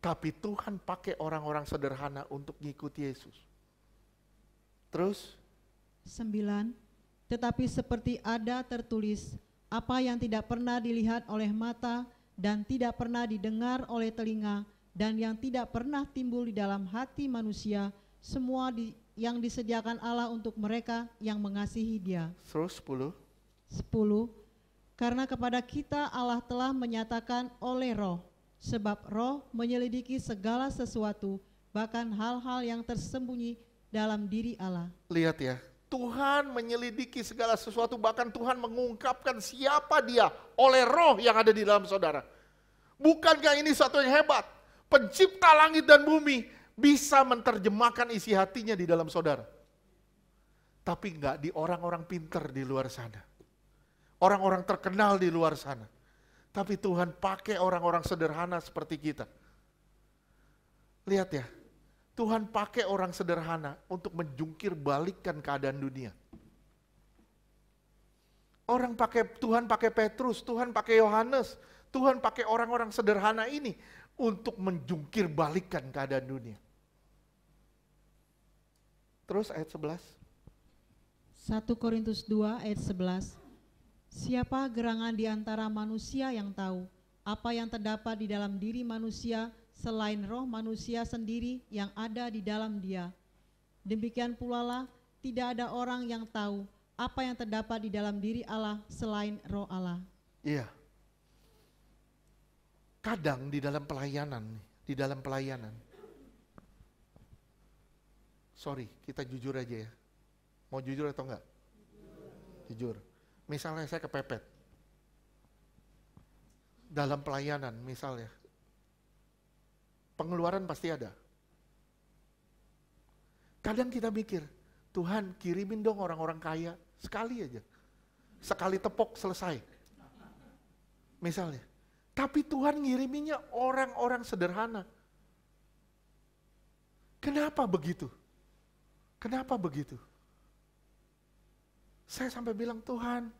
Tapi Tuhan pakai orang-orang sederhana untuk ngikut Yesus. Terus? 9. Tetapi seperti ada tertulis, apa yang tidak pernah dilihat oleh mata dan tidak pernah didengar oleh telinga dan yang tidak pernah timbul di dalam hati manusia, semua yang disediakan Allah untuk mereka yang mengasihi Dia. Terus 10. Karena kepada kita Allah telah menyatakan oleh Roh, sebab Roh menyelidiki segala sesuatu, bahkan hal-hal yang tersembunyi dalam diri Allah. Lihat ya, Tuhan menyelidiki segala sesuatu, bahkan Tuhan mengungkapkan siapa dia oleh roh yang ada di dalam saudara. Bukankah ini satu yang hebat? Pencipta langit dan bumi bisa menerjemahkan isi hatinya di dalam saudara. Tapi enggak di orang-orang pinter di luar sana. Orang-orang terkenal di luar sana. Tapi Tuhan pakai orang-orang sederhana seperti kita. Lihat ya, Tuhan pakai orang sederhana untuk menjungkir balikkan keadaan dunia. Tuhan pakai Petrus, Tuhan pakai Yohanes, Tuhan pakai orang-orang sederhana ini untuk menjungkir balikkan keadaan dunia. Terus ayat 11. 1 Korintus 2 ayat 11. Siapa gerangan di antara manusia yang tahu apa yang terdapat di dalam diri manusia selain roh manusia sendiri yang ada di dalam dia. Demikian pula lah tidak ada orang yang tahu apa yang terdapat di dalam diri Allah selain roh Allah. Iya. Kadang di dalam pelayanan. Sorry, kita jujur aja ya. Mau jujur atau enggak? Jujur. Misalnya saya kepepet. Dalam pelayanan misalnya. Pengeluaran pasti ada. Kadang kita mikir, Tuhan kirimin dong orang-orang kaya, sekali aja. Sekali tepok selesai. Misalnya. Tapi Tuhan ngiriminnya orang-orang sederhana. Kenapa begitu? Kenapa begitu? Saya sampai bilang, Tuhan,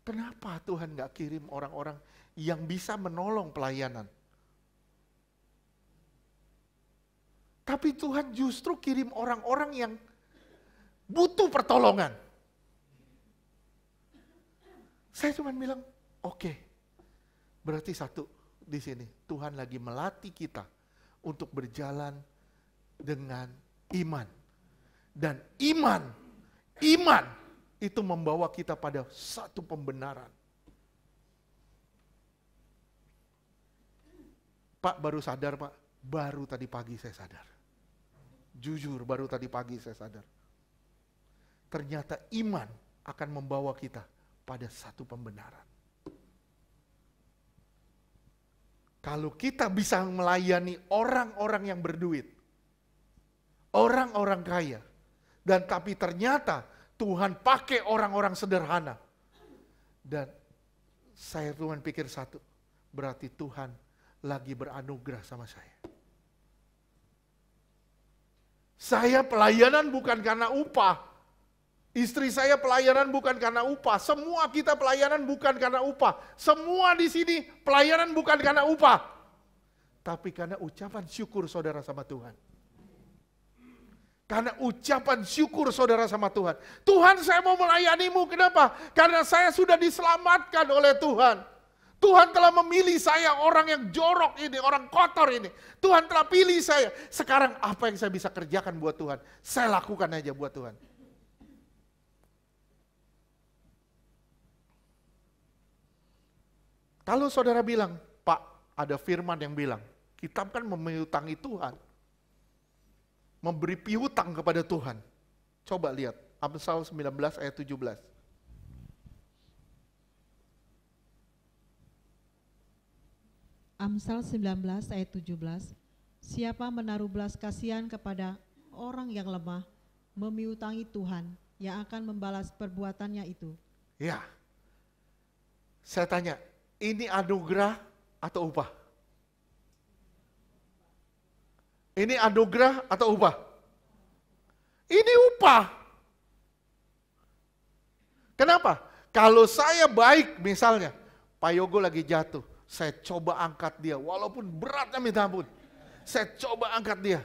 kenapa Tuhan gak kirim orang-orang yang bisa menolong pelayanan? Tapi Tuhan justru kirim orang-orang yang butuh pertolongan. Saya cuma bilang, oke. Berarti satu di sini, Tuhan lagi melatih kita untuk berjalan dengan iman. Dan iman itu membawa kita pada satu pembenaran. Pak baru sadar Pak, baru tadi pagi saya sadar. Jujur baru tadi pagi saya sadar. Ternyata iman akan membawa kita pada satu pembenaran. Kalau kita bisa melayani orang-orang yang berduit, orang-orang kaya, dan tapi ternyata Tuhan pakai orang-orang sederhana. Dan saya cuma pikir satu, berarti Tuhan lagi beranugerah sama saya. Saya pelayanan bukan karena upah. Istri saya pelayanan bukan karena upah. Semua kita pelayanan bukan karena upah. Semua di sini pelayanan bukan karena upah. Tapi karena ucapan syukur saudara sama Tuhan. Karena ucapan syukur saudara sama Tuhan. Tuhan, saya mau melayanimu. Kenapa? Karena saya sudah diselamatkan oleh Tuhan. Tuhan telah memilih saya, orang yang jorok ini, orang kotor ini. Tuhan telah pilih saya. Sekarang apa yang saya bisa kerjakan buat Tuhan? Saya lakukan aja buat Tuhan. Kalau saudara bilang, Pak, ada firman yang bilang, kita kan memiutangi Tuhan. Memberi piutang kepada Tuhan. Coba lihat, Amsal 19 ayat 17. Amsal 19 ayat 17. Siapa menaruh belas kasihan kepada orang yang lemah, memiutangi Tuhan yang akan membalas perbuatannya itu. Ya, saya tanya, ini anugerah atau upah? Ini anugerah atau upah? Ini upah. Kenapa? Kalau saya baik misalnya, Pak Yogo lagi jatuh, saya coba angkat dia, walaupun beratnya minta ampun. Saya coba angkat dia.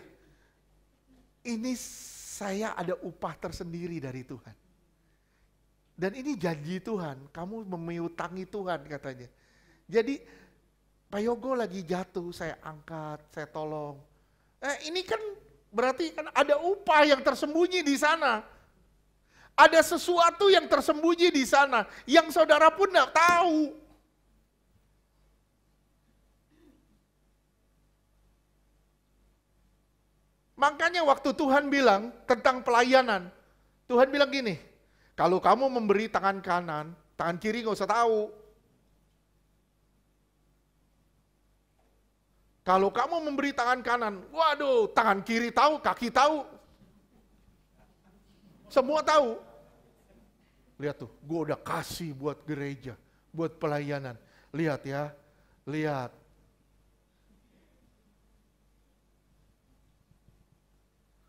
Ini saya ada upah tersendiri dari Tuhan. Dan ini janji Tuhan, kamu memiutangi Tuhan katanya. Jadi Pak Yogo lagi jatuh, saya angkat, saya tolong. Ini kan berarti kan ada upah yang tersembunyi di sana. Ada sesuatu yang tersembunyi di sana, yang saudara pun tidak tahu. Makanya waktu Tuhan bilang tentang pelayanan, Tuhan bilang gini, kalau kamu memberi tangan kanan, tangan kiri nggak usah tahu. Kalau kamu memberi tangan kanan, waduh, tangan kiri tahu, kaki tahu. Semua tahu. Lihat tuh, gue udah kasih buat gereja, buat pelayanan. Lihat ya, lihat.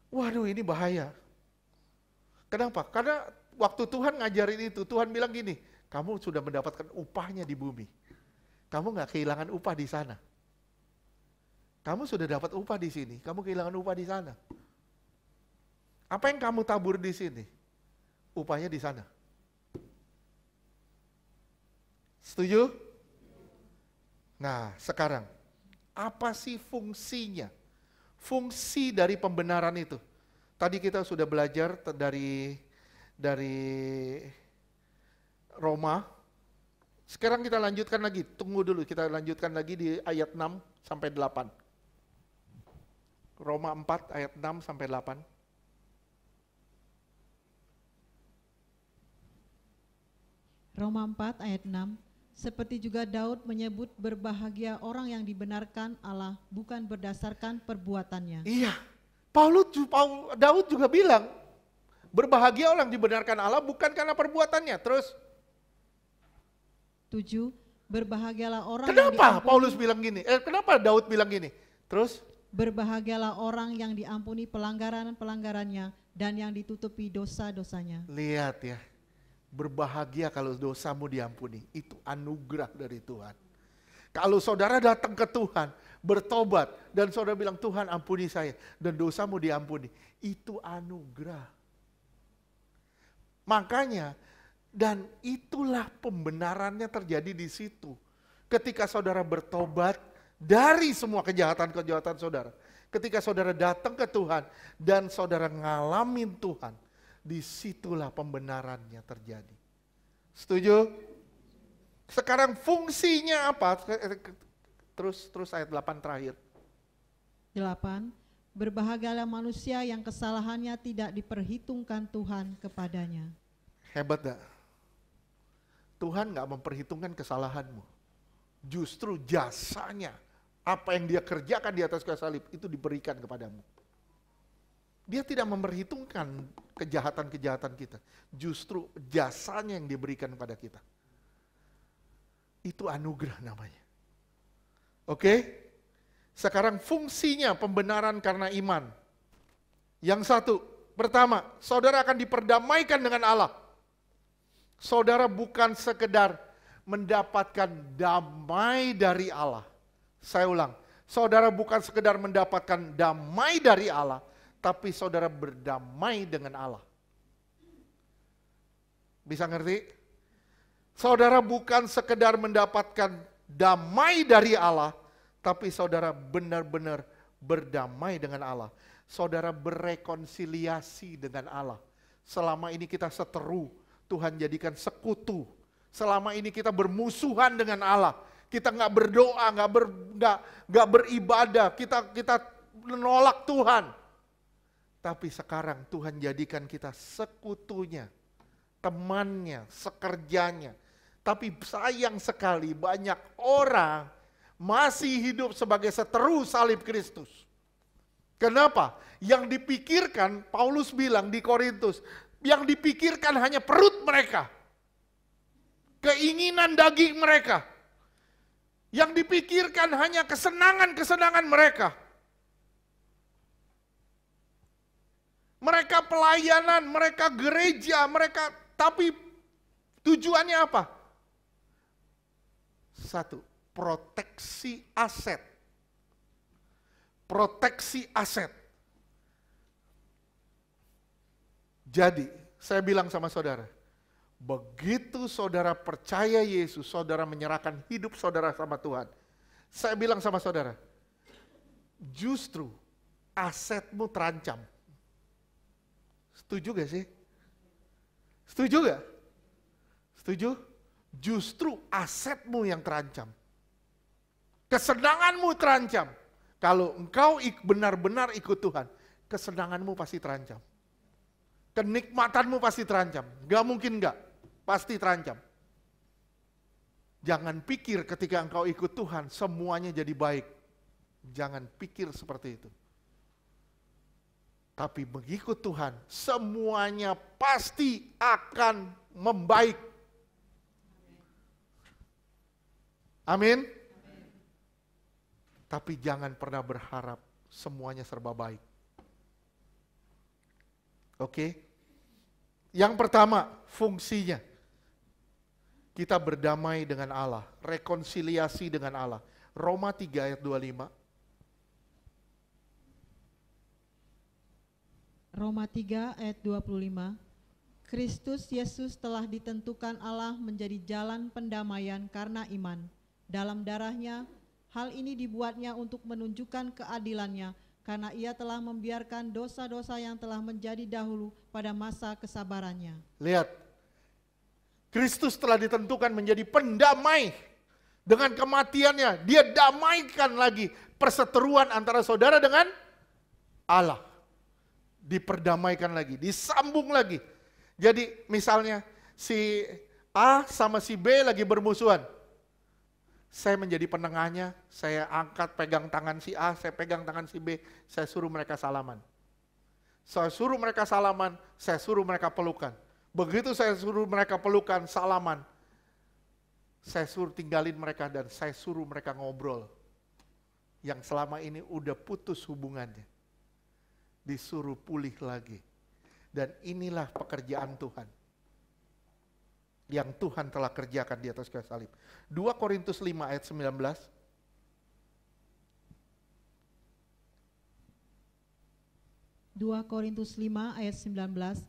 Waduh, ini bahaya. Kenapa? Karena waktu Tuhan ngajarin itu, Tuhan bilang gini, kamu sudah mendapatkan upahnya di bumi. Kamu gak kehilangan upah di sana. Kamu sudah dapat upah di sini, kamu kehilangan upah di sana. Apa yang kamu tabur di sini, upahnya di sana. Setuju? Nah, sekarang apa sih fungsinya? Fungsi dari pembenaran itu. Tadi kita sudah belajar dari Roma. Sekarang kita lanjutkan lagi. Tunggu dulu, kita lanjutkan lagi di ayat 6 sampai 8. Roma 4 ayat 6 sampai 8. Roma 4 ayat 6. Seperti juga Daud menyebut berbahagia orang yang dibenarkan Allah bukan berdasarkan perbuatannya. Iya, Daud juga bilang, berbahagia orang dibenarkan Allah bukan karena perbuatannya. Terus? 7. Berbahagialah orang Kenapa Paulus bilang gini? Kenapa Daud bilang gini? Terus? Berbahagialah orang yang diampuni pelanggaran-pelanggarannya dan yang ditutupi dosa-dosanya. Lihat ya, berbahagia kalau dosamu diampuni. Itu anugerah dari Tuhan. Kalau saudara datang ke Tuhan, bertobat, dan saudara bilang, Tuhan ampuni saya, dan dosamu diampuni. Itu anugerah. Makanya, dan itulah pembenarannya terjadi di situ. Ketika saudara bertobat, dari semua kejahatan-kejahatan saudara. Ketika saudara datang ke Tuhan dan saudara ngalamin Tuhan, disitulah pembenarannya terjadi. Setuju? Sekarang fungsinya apa? Terus ayat 8 terakhir. 8. Berbahagialah manusia yang kesalahannya tidak diperhitungkan Tuhan kepadanya. Hebat gak? Tuhan gak memperhitungkan kesalahanmu. Justru jasanya, apa yang dia kerjakan di atas kayu salib itu diberikan kepadamu. Dia tidak memperhitungkan kejahatan-kejahatan kita. Justru jasanya yang diberikan kepada kita. Itu anugerah namanya. Oke? Sekarang fungsinya pembenaran karena iman. Yang satu, pertama, saudara akan diperdamaikan dengan Allah. Saudara bukan sekedar mendapatkan damai dari Allah. Saya ulang, saudara bukan sekedar mendapatkan damai dari Allah, tapi saudara berdamai dengan Allah. Bisa ngerti? Saudara bukan sekedar mendapatkan damai dari Allah, tapi saudara benar-benar berdamai dengan Allah. Saudara berekonsiliasi dengan Allah. Selama ini kita seteru, Tuhan jadikan sekutu. Selama ini kita bermusuhan dengan Allah. Kita nggak berdoa, nggak beribadah, kita menolak Tuhan. Tapi sekarang Tuhan jadikan kita sekutunya, temannya, sekerjanya. Tapi sayang sekali banyak orang masih hidup sebagai seteru salib Kristus. Kenapa? Yang dipikirkan, Paulus bilang di Korintus, yang dipikirkan hanya perut mereka. Keinginan daging mereka. Yang dipikirkan hanya kesenangan-kesenangan mereka. Mereka pelayanan, mereka gereja, mereka, tapi tujuannya apa? Satu, proteksi aset. Proteksi aset. Jadi, saya bilang sama saudara, begitu saudara percaya Yesus, saudara menyerahkan hidup saudara sama Tuhan. Saya bilang sama saudara, justru asetmu terancam. Setuju gak sih? Setuju gak? Setuju? Justru asetmu yang terancam. Kesenanganmu terancam. Kalau engkau benar-benar ikut Tuhan, kesenanganmu pasti terancam. Kenikmatanmu pasti terancam. Gak mungkin gak, pasti terancam. Jangan pikir ketika engkau ikut Tuhan semuanya jadi baik. Jangan pikir seperti itu. Tapi mengikut Tuhan semuanya pasti akan membaik. Amin. Tapi jangan pernah berharap semuanya serba baik. Oke? Yang pertama, fungsinya. Kita berdamai dengan Allah, rekonsiliasi dengan Allah. Roma 3 ayat 25. Roma 3 ayat 25. Kristus Yesus telah ditentukan Allah menjadi jalan pendamaian karena iman. Dalam darahnya, hal ini dibuatnya untuk menunjukkan keadilannya, karena ia telah membiarkan dosa-dosa yang telah menjadi dahulu pada masa kesabarannya. Lihat, Kristus telah ditentukan menjadi pendamai. Dengan kematiannya, dia damaikan lagi perseteruan antara saudara dengan Allah. Diperdamaikan lagi, disambung lagi. Jadi misalnya si A sama si B lagi bermusuhan. Saya menjadi penengahnya, saya angkat pegang tangan si A, saya pegang tangan si B, saya suruh mereka salaman. Saya suruh mereka salaman, saya suruh mereka pelukan. Begitu saya suruh mereka pelukan, salaman, saya suruh tinggalin mereka dan saya suruh mereka ngobrol. Yang selama ini udah putus hubungannya. Disuruh pulih lagi. Dan inilah pekerjaan Tuhan. Yang Tuhan telah kerjakan di atas kayu salib. 2 Korintus 5 ayat 19. 2 Korintus 5 ayat 19.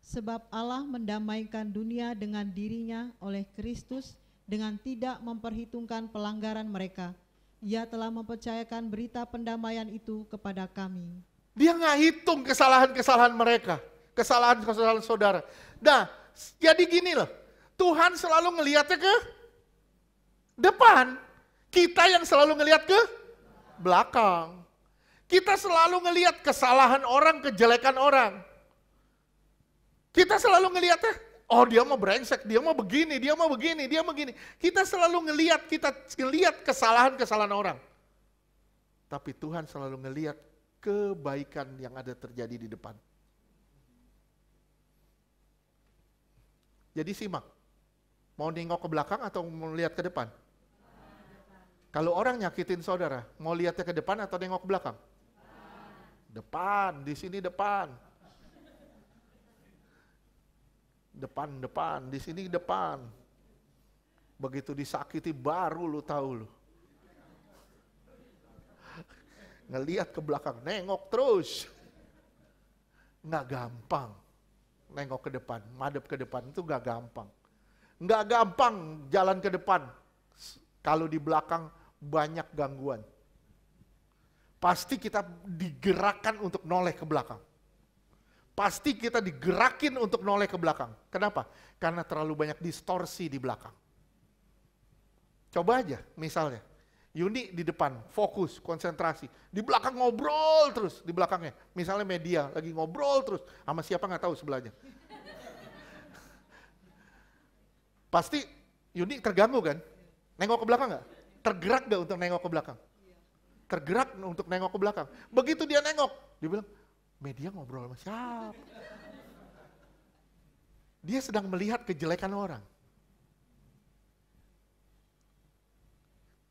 Sebab Allah mendamaikan dunia dengan dirinya oleh Kristus dengan tidak memperhitungkan pelanggaran mereka. Ia telah mempercayakan berita pendamaian itu kepada kami. Dia nggak hitung kesalahan-kesalahan mereka, kesalahan-kesalahan saudara. Nah, jadi gini loh, Tuhan selalu ngelihatnya ke depan. Kita yang selalu ngelihat ke belakang. Kita selalu ngelihat kesalahan orang, kejelekan orang. Kita selalu ngelihatnya, oh dia mau brengsek, dia mau begini, dia mau begini, dia mau begini. Kita selalu ngelihat, kesalahan-kesalahan orang. Tapi Tuhan selalu ngelihat kebaikan yang ada terjadi di depan. Jadi simak, mau nengok ke belakang atau mau lihat ke depan? Kalau orang nyakitin saudara, mau lihatnya ke depan atau nengok ke belakang? Depan, di sini depan. Depan, di sini depan. Begitu disakiti baru lu tahu lu. Ngelihat ke belakang, nengok terus. Nggak gampang. Nengok ke depan, madep ke depan itu nggak gampang. Nggak gampang jalan ke depan. Kalau di belakang banyak gangguan. Pasti kita digerakkan untuk noleh ke belakang. Pasti kita digerakin untuk noleh ke belakang. Kenapa? Karena terlalu banyak distorsi di belakang. Coba aja misalnya, Yuni di depan, fokus, konsentrasi. Di belakang ngobrol terus, di belakangnya. Misalnya media, lagi ngobrol terus. Sama siapa nggak tahu sebelahnya. Pasti Yuni terganggu kan? Nengok ke belakang nggak? Tergerak nggak untuk nengok ke belakang? Tergerak untuk nengok ke belakang. Begitu dia nengok, dia bilang, media ngobrol sama siapa? Dia sedang melihat kejelekan orang.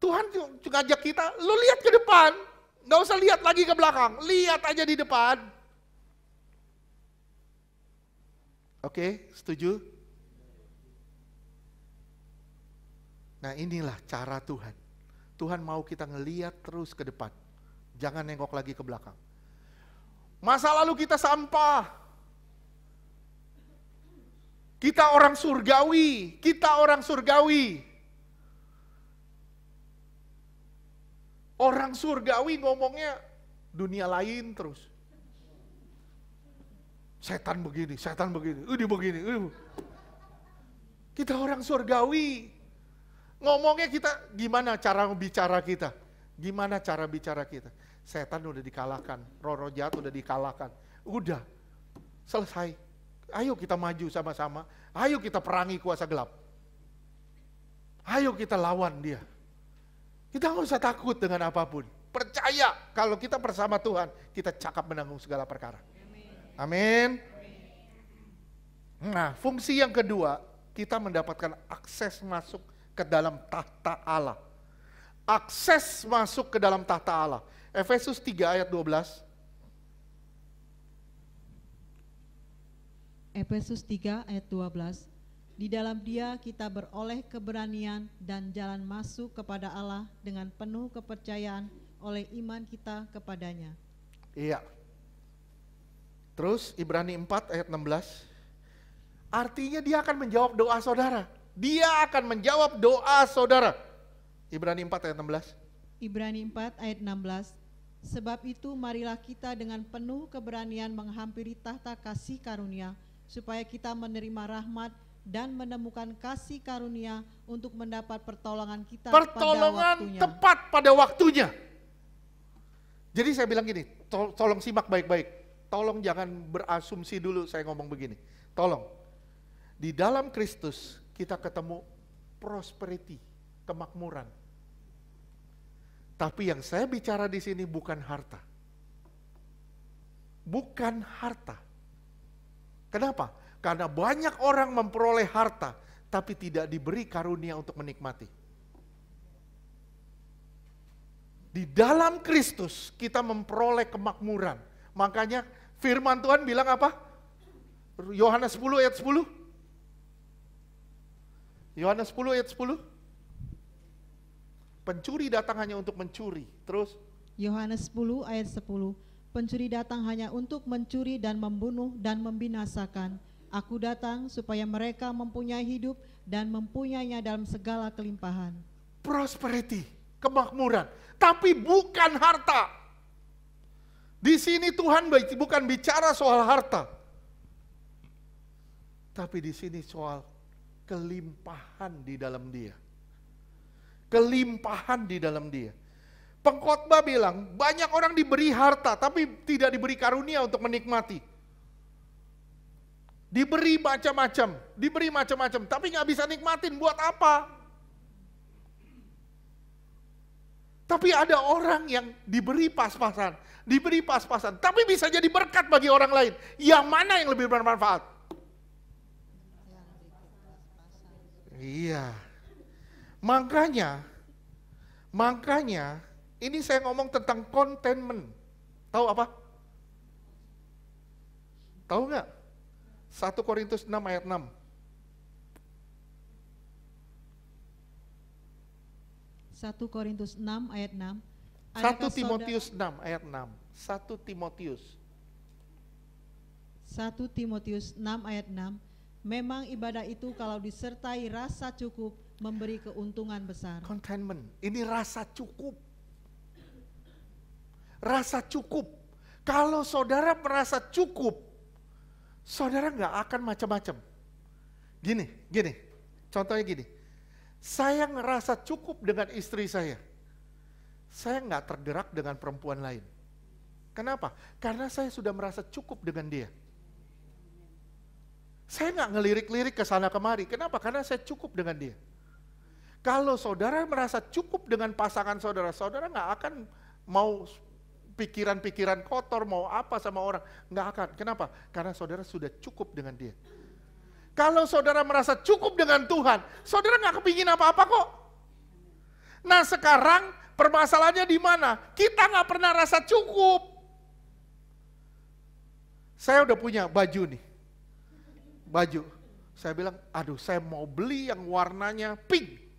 Tuhan juga ngajak kita, lu lihat ke depan. Gak usah lihat lagi ke belakang, lihat aja di depan. Oke, setuju? Nah inilah cara Tuhan. Tuhan mau kita ngelihat terus ke depan. Jangan nengok lagi ke belakang. Masa lalu kita sampah. Kita orang surgawi, Orang surgawi ngomongnya dunia lain terus. Setan begini, ini begini. Kita orang surgawi. Ngomongnya kita, gimana cara bicara kita? Gimana cara bicara kita? Setan udah dikalahkan, roh jahat udah dikalahkan. Udah, selesai. Ayo kita maju sama-sama. Ayo kita perangi kuasa gelap. Ayo kita lawan dia. Kita nggak usah takut dengan apapun. Percaya kalau kita bersama Tuhan, kita cakap menanggung segala perkara. Amin. Nah, fungsi yang kedua, kita mendapatkan akses masuk ke dalam tahta Allah. Akses masuk ke dalam tahta Allah. Efesus 3 ayat 12. Efesus 3 ayat 12. Di dalam Dia kita beroleh keberanian dan jalan masuk kepada Allah dengan penuh kepercayaan oleh iman kita kepadanya. Iya. Terus Ibrani 4 ayat 16. Artinya dia akan menjawab doa saudara. Dia akan menjawab doa saudara. Ibrani 4 ayat 16. Ibrani 4 ayat 16. Sebab itu marilah kita dengan penuh keberanian menghampiri tahta kasih karunia, supaya kita menerima rahmat dan menemukan kasih karunia untuk mendapat pertolongan kita Pertolongan pada waktunya. tepat pada waktunya. Jadi saya bilang gini, tolong simak baik-baik. Tolong jangan berasumsi dulu saya ngomong begini. Tolong. Di dalam Kristus kita ketemu prosperity, kemakmuran. Tapi yang saya bicara di sini bukan harta. Bukan harta. Kenapa? Karena banyak orang memperoleh harta, tapi tidak diberi karunia untuk menikmati. Di dalam Kristus kita memperoleh kemakmuran. Makanya firman Tuhan bilang apa? Yohanes 10 ayat 10. Yohanes 10 ayat 10. Pencuri datang hanya untuk mencuri. Terus? Yohanes 10 ayat 10. Pencuri datang hanya untuk mencuri dan membunuh dan membinasakan. Aku datang supaya mereka mempunyai hidup dan mempunyainya dalam segala kelimpahan. Prosperity, kemakmuran. Tapi bukan harta. Di sini Tuhan bukan bicara soal harta. Tapi di sini soal kelimpahan di dalam Dia. Kelimpahan di dalam Dia. Pengkhotbah bilang, banyak orang diberi harta, tapi tidak diberi karunia untuk menikmati. Diberi macam-macam, tapi nggak bisa nikmatin, buat apa? Tapi ada orang yang diberi pas-pasan, tapi bisa jadi berkat bagi orang lain. Yang mana yang lebih bermanfaat? Iya. Makanya ini saya ngomong tentang contentment. Tahu apa? Tahu nggak? 1 Korintus 6 ayat 6. 1 Korintus 6 ayat 6. 1 Timotius 6 ayat 6. 1 Timotius. 1 Timotius 6 ayat 6. Memang ibadah itu kalau disertai rasa cukup memberi keuntungan besar. Contentment. Ini rasa cukup. Rasa cukup. Kalau saudara merasa cukup, saudara nggak akan macam-macam. Gini. Contohnya gini. Saya ngerasa cukup dengan istri saya. Saya nggak tergerak dengan perempuan lain. Kenapa? Karena saya sudah merasa cukup dengan dia. Saya nggak ngelirik-lirik ke sana kemari. Kenapa? Karena saya cukup dengan dia. Kalau saudara merasa cukup dengan pasangan saudara, saudara nggak akan mau pikiran-pikiran kotor, mau apa sama orang. Nggak akan. Kenapa? Karena saudara sudah cukup dengan dia. Kalau saudara merasa cukup dengan Tuhan, saudara nggak kepingin apa-apa kok. Nah sekarang permasalahannya di mana? Kita nggak pernah rasa cukup. Saya udah punya baju nih. Baju. Saya bilang, aduh saya mau beli yang warnanya pink.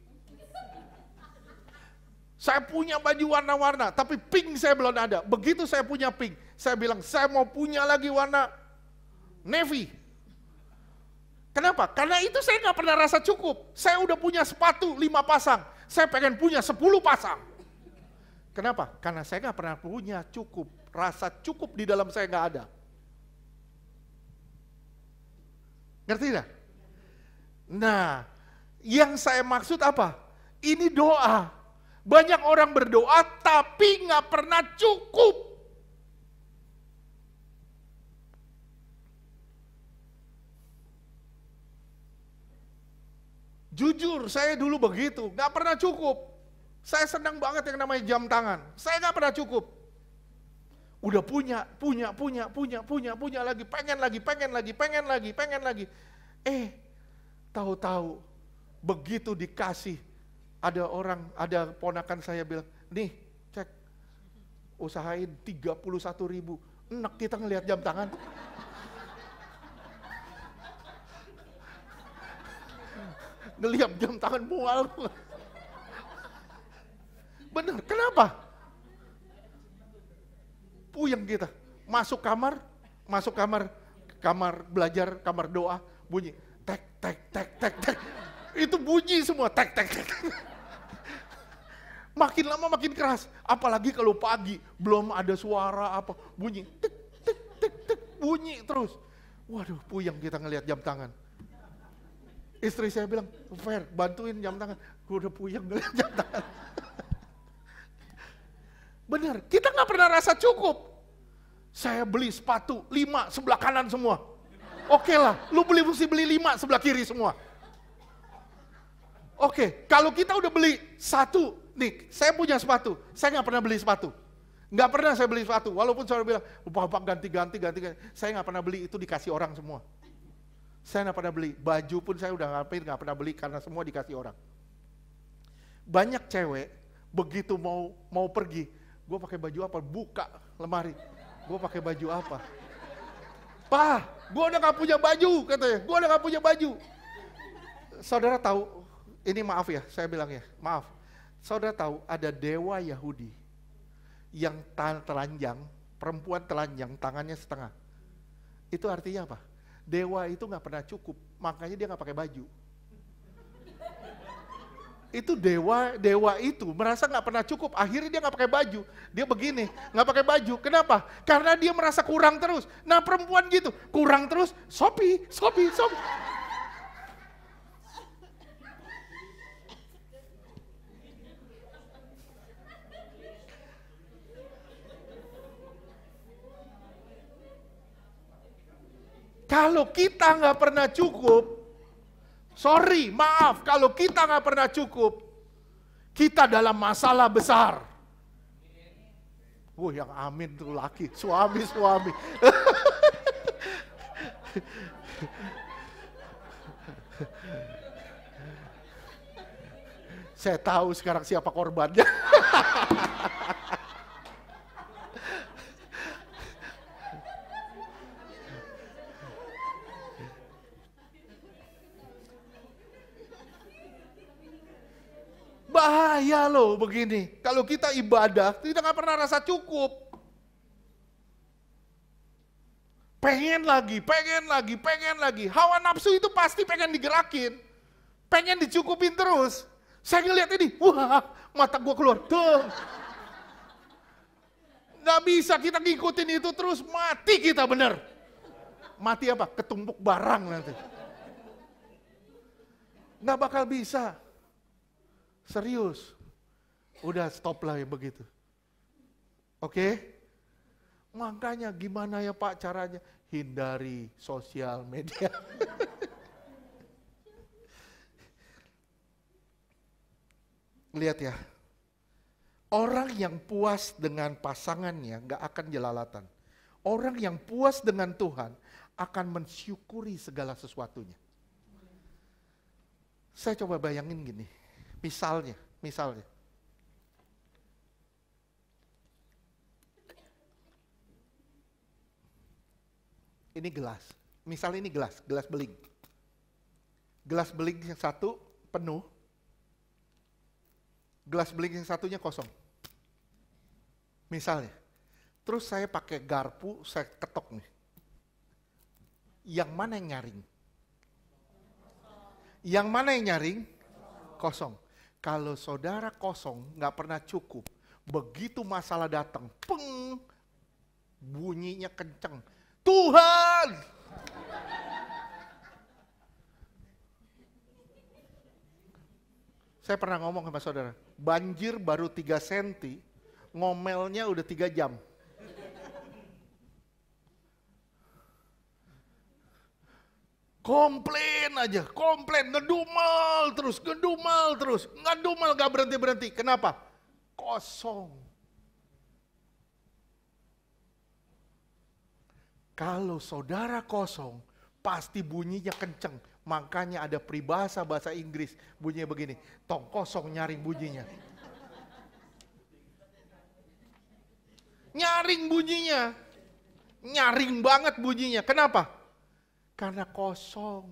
Saya punya baju warna-warna, tapi pink saya belum ada. Begitu saya punya pink, saya bilang saya mau punya lagi warna navy. Kenapa? Karena itu saya nggak pernah rasa cukup. Saya udah punya sepatu 5 pasang, saya pengen punya 10 pasang. Kenapa? Karena saya nggak pernah punya cukup. Rasa cukup di dalam saya nggak ada. Ngerti tidak? Nah, yang saya maksud apa? Ini doa. Banyak orang berdoa tapi nggak pernah cukup. Jujur, saya dulu begitu, gak pernah cukup. Saya senang banget yang namanya jam tangan. Saya gak pernah cukup. Udah punya lagi, pengen lagi. Tahu-tahu begitu dikasih, ada ponakan saya bilang, nih cek, usahain 31.000. Enak kita ngelihat jam tangan. Ngelihat jam tangan mual. Bener, kenapa? Puyeng kita. Masuk kamar belajar, kamar doa, bunyi tek. Itu bunyi semua tek. Makin lama makin keras. Apalagi kalau pagi belum ada suara apa, bunyi tek, bunyi terus. Waduh, puyeng kita ngelihat jam tangan. Istri saya bilang, Fer, bantuin jam tangan. Gue udah puyeng ngeliat jam tangan. Bener, kita gak pernah rasa cukup. Saya beli sepatu 5 sebelah kanan semua. Oke lah, lu mesti beli 5 sebelah kiri semua. Oke, kalau kita udah beli 1, nih saya punya sepatu, saya gak pernah beli sepatu. Gak pernah saya beli sepatu, walaupun saudara bilang, Bapak ganti. Saya gak pernah beli, itu dikasih orang semua. Saya nggak pernah beli, baju pun saya udah nggak pernah beli karena semua dikasih orang. Banyak cewek begitu mau pergi, gue pakai baju apa? Buka lemari, gue pakai baju apa? Pak, gue udah nggak punya baju katanya, gue udah nggak punya baju. Saudara tahu, ini maaf ya, saya bilang ya, maaf. Saudara tahu ada dewa Yahudi yang telanjang, perempuan telanjang, tangannya setengah. Itu artinya apa? Dewa itu gak pernah cukup, makanya dia gak pakai baju. Itu dewa itu merasa gak pernah cukup, akhirnya dia gak pakai baju. Dia begini, gak pakai baju. Kenapa? Karena dia merasa kurang terus. Nah perempuan gitu, kurang terus, Shopee. Kalau kita nggak pernah cukup, maaf, kalau kita nggak pernah cukup, kita dalam masalah besar. Yang amin tuh laki, suami. Saya tahu sekarang siapa korbannya. Bahaya loh begini. Kalau kita ibadah, kita gak pernah rasa cukup. Pengen lagi. Hawa nafsu itu pasti pengen digerakin. Pengen dicukupin terus. Saya ngeliat ini, wah mata gua keluar. Tuh. Gak bisa kita ngikutin itu terus, mati kita bener. Mati apa? Ketumpuk barang nanti. Gak bakal bisa. Serius, udah stop lah ya begitu. Oke? Makanya gimana ya Pak caranya? Hindari sosial media. Lihat ya, orang yang puas dengan pasangannya gak akan jelalatan. Orang yang puas dengan Tuhan akan mensyukuri segala sesuatunya. Saya coba bayangin gini. Misalnya, ini gelas. Misalnya ini gelas beling. Gelas beling yang satu penuh, gelas beling yang satunya kosong. Misalnya, terus saya pakai garpu, saya ketok nih. Yang mana yang nyaring? Yang mana yang nyaring? Kosong. Kalau saudara kosong, gak pernah cukup, begitu masalah datang, peng, bunyinya kenceng. Tuhan! Saya pernah ngomong sama saudara, banjir baru 3 cm, ngomelnya udah 3 jam. Komplain aja, komplain, ngedumel terus, ngedumel gak berhenti-berhenti. Kenapa? Kosong. Kalau saudara kosong, pasti bunyinya kenceng. Makanya ada peribahasa bahasa Inggris, bunyinya begini, tong kosong nyaring bunyinya. Nyaring bunyinya, nyaring banget bunyinya. Kenapa? Karena kosong.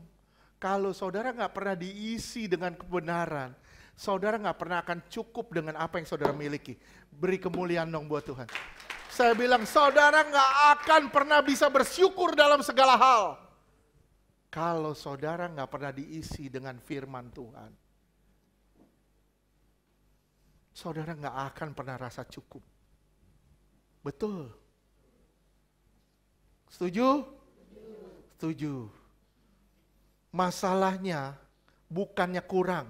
Kalau saudara nggak pernah diisi dengan kebenaran, saudara nggak pernah akan cukup dengan apa yang saudara miliki. Beri kemuliaan dong buat Tuhan. Saya bilang saudara nggak akan pernah bisa bersyukur dalam segala hal. Kalau saudara nggak pernah diisi dengan firman Tuhan. Saudara nggak akan pernah rasa cukup. Betul. Setuju? Setuju. Masalahnya bukannya kurang.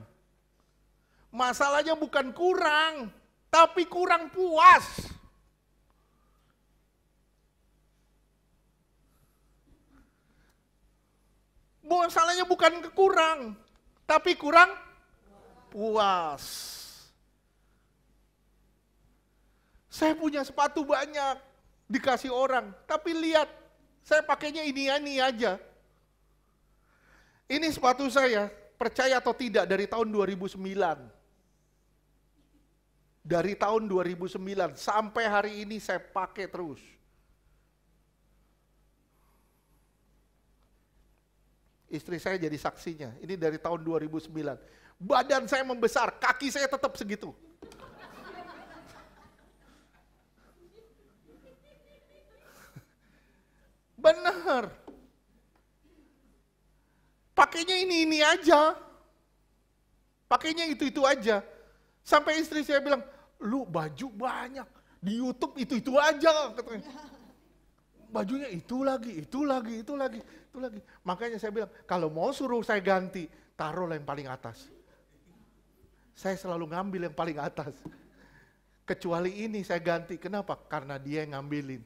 Masalahnya bukan kurang, tapi kurang puas. Masalahnya bukan kurang, tapi kurang puas. Saya punya sepatu banyak, dikasih orang, tapi lihat, saya pakainya ini aja. Ini sepatu saya, percaya atau tidak, dari tahun 2009. Dari tahun 2009 sampai hari ini saya pakai terus. Istri saya jadi saksinya, ini dari tahun 2009. Badan saya membesar, kaki saya tetap segitu. Benar. Pakainya ini aja. Pakainya itu aja. Sampai istri saya bilang, lu baju banyak. Di YouTube itu aja. Katanya. Bajunya itu lagi. Makanya saya bilang, kalau mau suruh saya ganti, taruhlah yang paling atas. Saya selalu ngambil yang paling atas. Kecuali ini saya ganti. Kenapa? Karena dia yang ngambilin.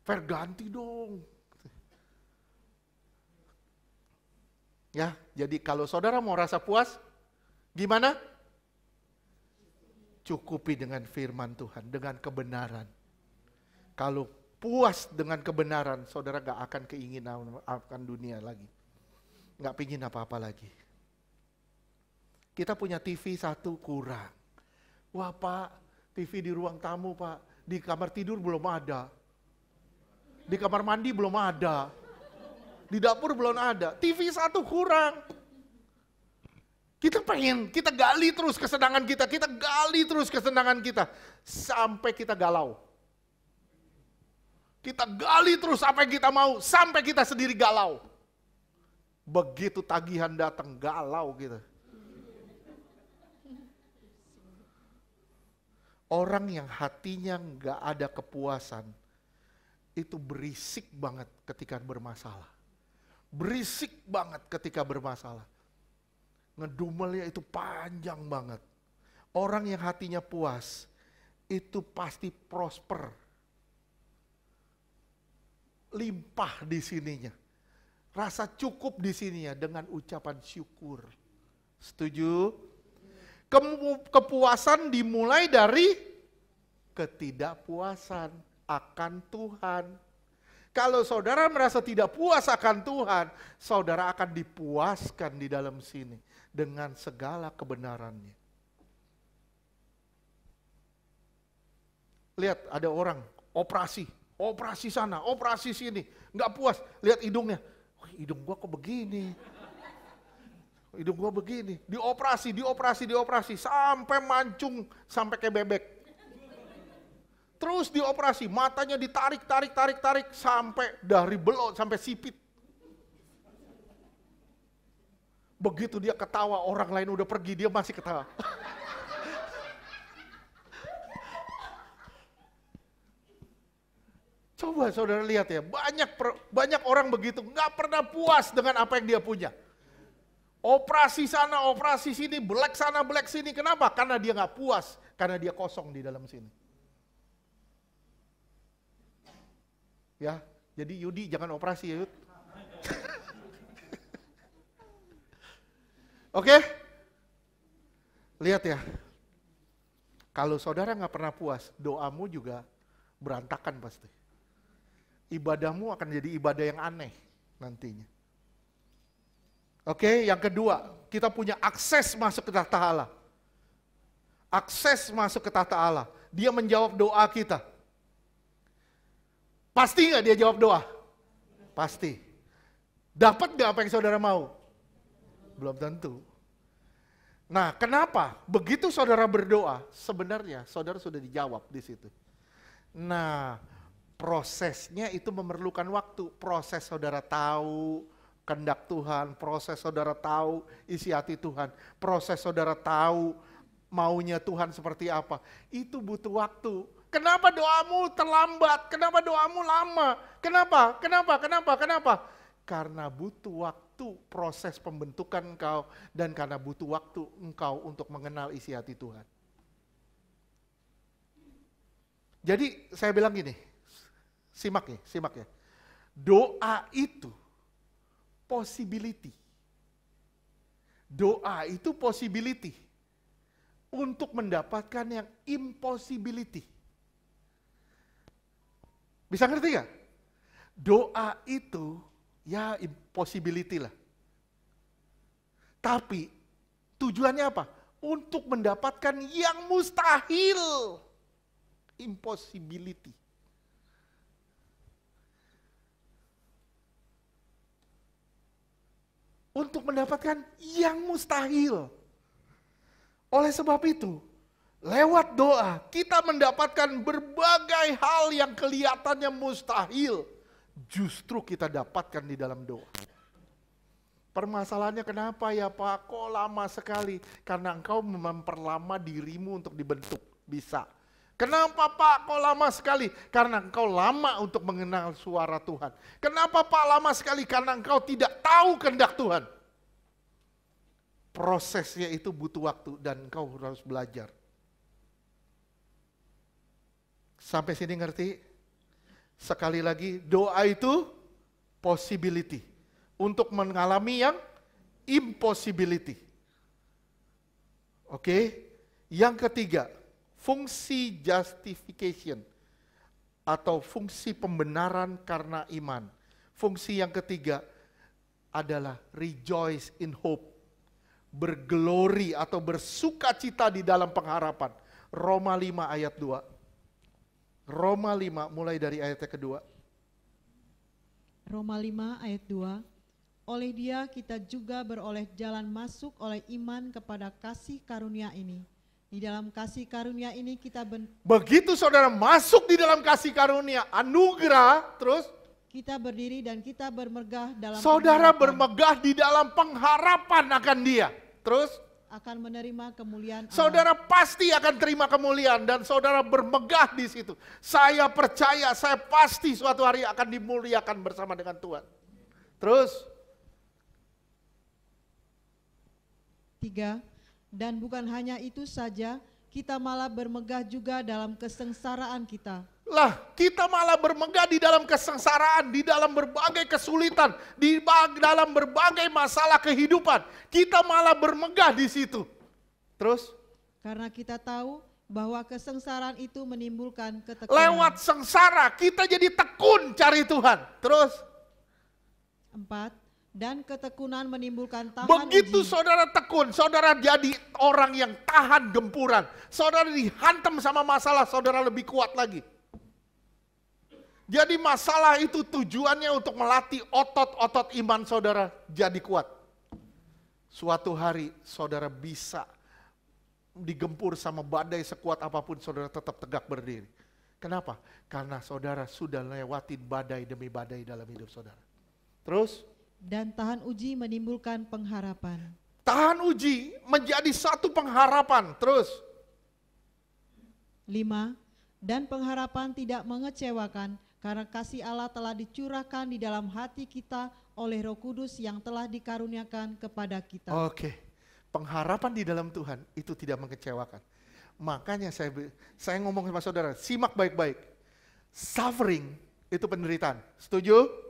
Fer, ganti dong. Ya, jadi kalau saudara mau rasa puas, gimana? Cukupi dengan firman Tuhan, dengan kebenaran. Kalau puas dengan kebenaran, saudara gak akan keinginan akan dunia lagi. Gak pingin apa-apa lagi. Kita punya TV satu kurang. Wah Pak, TV di ruang tamu Pak, di kamar tidur belum ada. Di kamar mandi belum ada. Di dapur belum ada. TV satu kurang. Kita pengen, kita gali terus kesenangan kita. Kita gali terus kesenangan kita. Sampai kita galau. Kita gali terus apa yang kita mau. Sampai kita sendiri galau. Begitu tagihan datang, galau kita. Orang yang hatinya nggak ada kepuasan, itu berisik banget ketika bermasalah. Berisik banget ketika bermasalah. Ngedumelnya itu panjang banget. Orang yang hatinya puas, itu pasti prosper. Limpah di sininya. Rasa cukup di sininya dengan ucapan syukur. Setuju? Kepuasan dimulai dari ketidakpuasan akan Tuhan. Kalau saudara merasa tidak puas akan Tuhan, saudara akan dipuaskan di dalam sini dengan segala kebenarannya. Lihat ada orang operasi sana, operasi sini, nggak puas, lihat hidungnya. Hidung gua kok begini? Hidung gua begini, dioperasi sampai mancung, sampai kayak bebek. Terus dioperasi, matanya ditarik, sampai dari belot, sampai sipit. Begitu dia ketawa, orang lain udah pergi, dia masih ketawa. Coba saudara lihat ya, banyak orang begitu, nggak pernah puas dengan apa yang dia punya. Operasi sana, operasi sini, black sana, black sini. Kenapa? Karena dia nggak puas, karena dia kosong di dalam sini. Ya, jadi Yudi jangan operasi ya Yud. Oke? Lihat ya, kalau saudara nggak pernah puas, doamu juga berantakan pasti. Ibadahmu akan jadi ibadah yang aneh nantinya. Oke, yang kedua, kita punya akses masuk ke tahta Allah. Akses masuk ke tahta Allah. Dia menjawab doa kita. Pasti nggak dia jawab doa? Pasti. Dapat nggak apa yang saudara mau? Belum tentu. Nah, kenapa? Begitu saudara berdoa, sebenarnya saudara sudah dijawab di situ. Nah, prosesnya itu memerlukan waktu. Proses saudara tahu kehendak Tuhan, proses saudara tahu isi hati Tuhan, proses saudara tahu maunya Tuhan seperti apa. Itu butuh waktu. Kenapa doamu terlambat? Kenapa doamu lama? Kenapa? Karena butuh waktu proses pembentukan engkau dan karena butuh waktu engkau untuk mengenal isi hati Tuhan. Jadi saya bilang gini, simak ya. Doa itu possibility. Doa itu possibility untuk mendapatkan yang impossibility. Bisa ngerti gak? Doa itu ya impossibility lah. Tapi tujuannya apa? Untuk mendapatkan yang mustahil. Impossibility. Untuk mendapatkan yang mustahil. Oleh sebab itu, lewat doa kita mendapatkan berbagai hal yang kelihatannya mustahil. Justru kita dapatkan di dalam doa. Permasalahannya kenapa ya Pak? Kok lama sekali? Karena engkau memperlama dirimu untuk dibentuk. Bisa. Kenapa Pak kok lama sekali? Karena engkau lama untuk mengenal suara Tuhan. Kenapa Pak lama sekali? Karena engkau tidak tahu kehendak Tuhan. Prosesnya itu butuh waktu dan engkau harus belajar. Sampai sini ngerti? Sekali lagi, doa itu possibility. Untuk mengalami yang impossibility. Oke? Yang ketiga, fungsi justification. Atau fungsi pembenaran karena iman. Fungsi yang ketiga adalah rejoice in hope. Bergelori atau bersukacita di dalam pengharapan. Roma 5 ayat 2. Roma 5 mulai dari ayat kedua. Roma 5 ayat 2. Oleh Dia kita juga beroleh jalan masuk oleh iman kepada kasih karunia ini. Di dalam kasih karunia ini kita begitu saudara masuk di dalam kasih karunia, anugerah, terus kita berdiri dan kita bermegah dalam saudara pengharapan. bermegah di dalam pengharapan akan Dia. Terus akan menerima kemuliaan Allah. Saudara pasti akan terima kemuliaan dan saudara bermegah di situ. Saya percaya, saya pasti suatu hari akan dimuliakan bersama dengan Tuhan. Terus 3. Dan bukan hanya itu saja, kita malah bermegah juga dalam kesengsaraan kita. Lah, kita malah bermegah di dalam kesengsaraan, di dalam berbagai kesulitan, di dalam berbagai masalah kehidupan. Kita malah bermegah di situ. Terus? Karena kita tahu bahwa kesengsaraan itu menimbulkan ketekunan. Lewat sengsara, kita jadi tekun cari Tuhan. Terus? 4. Dan ketekunan menimbulkan tahan Begitu uji. saudara tekun, saudara jadi orang yang tahan gempuran. Saudara dihantam sama masalah, saudara lebih kuat lagi. Jadi masalah itu tujuannya untuk melatih otot-otot iman saudara jadi kuat. Suatu hari saudara bisa digempur sama badai sekuat apapun, saudara tetap tegak berdiri. Kenapa? Karena saudara sudah lewatin badai demi badai dalam hidup saudara. Terus? Dan tahan uji menimbulkan pengharapan. Tahan uji menjadi satu pengharapan. Terus? 5. Dan pengharapan tidak mengecewakan, karena kasih Allah telah dicurahkan di dalam hati kita oleh Roh Kudus yang telah dikaruniakan kepada kita. Oke. Pengharapan di dalam Tuhan itu tidak mengecewakan. Makanya saya ngomong sama saudara, simak baik-baik. Suffering itu penderitaan. Setuju?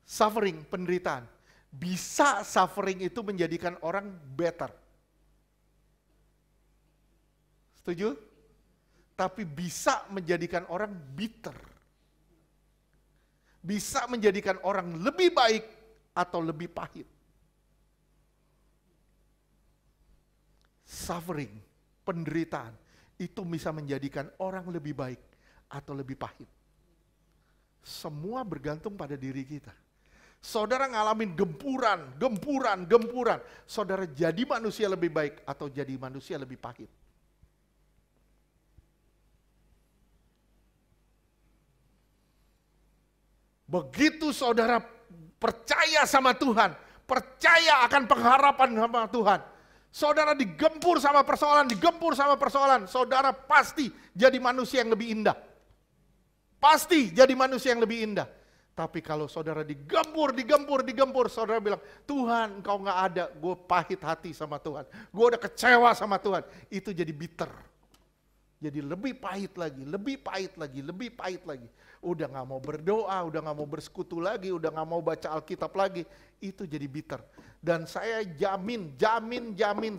Suffering, penderitaan. Bisa suffering itu menjadikan orang better. Setuju? Tapi bisa menjadikan orang bitter. Bisa menjadikan orang lebih baik atau lebih pahit. Suffering, penderitaan, itu bisa menjadikan orang lebih baik atau lebih pahit. Semua bergantung pada diri kita. Saudara ngalamin gempuran. Saudara jadi manusia lebih baik atau jadi manusia lebih pahit. Begitu saudara percaya sama Tuhan, percaya akan pengharapan sama Tuhan, saudara digempur sama persoalan, saudara pasti jadi manusia yang lebih indah. Pasti jadi manusia yang lebih indah. Tapi kalau saudara digempur, saudara bilang, Tuhan Engkau gak ada, gue pahit hati sama Tuhan, gue udah kecewa sama Tuhan, itu jadi bitter. Jadi lebih pahit lagi. Udah gak mau berdoa, udah gak mau bersekutu lagi, udah gak mau baca Alkitab lagi, itu jadi bitter. Dan saya jamin 150%.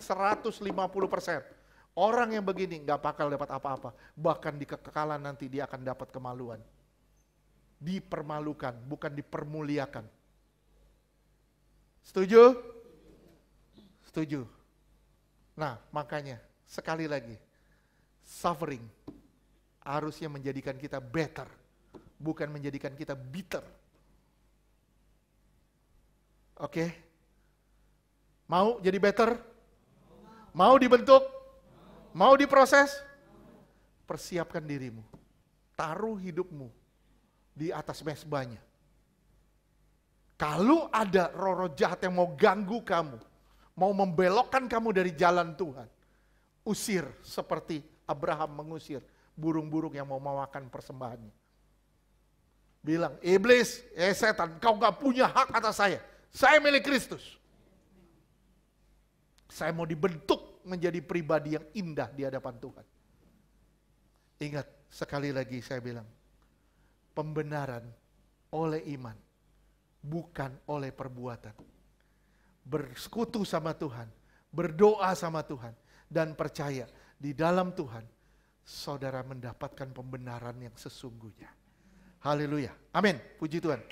Orang yang begini gak bakal dapat apa-apa. Bahkan di kekekalan nanti dia akan dapat kemaluan. Dipermalukan, bukan dipermuliakan. Setuju? Setuju. Nah, makanya sekali lagi, suffering harusnya menjadikan kita better, bukan menjadikan kita bitter. Oke? Mau jadi better? Mau dibentuk? Mau diproses? Persiapkan dirimu. Taruh hidupmu di atas mezbahnya. Kalau ada roh-roh jahat yang mau ganggu kamu, mau membelokkan kamu dari jalan Tuhan, usir seperti Abraham mengusir burung-burung yang mau memakan persembahannya. Bilang, iblis, setan, kau gak punya hak atas saya milik Kristus. Saya mau dibentuk menjadi pribadi yang indah di hadapan Tuhan. Ingat, sekali lagi saya bilang, pembenaran oleh iman, bukan oleh perbuatan. Bersekutu sama Tuhan, berdoa sama Tuhan, dan percaya di dalam Tuhan, saudara mendapatkan pembenaran yang sesungguhnya. Haleluya. Amin. Puji Tuhan.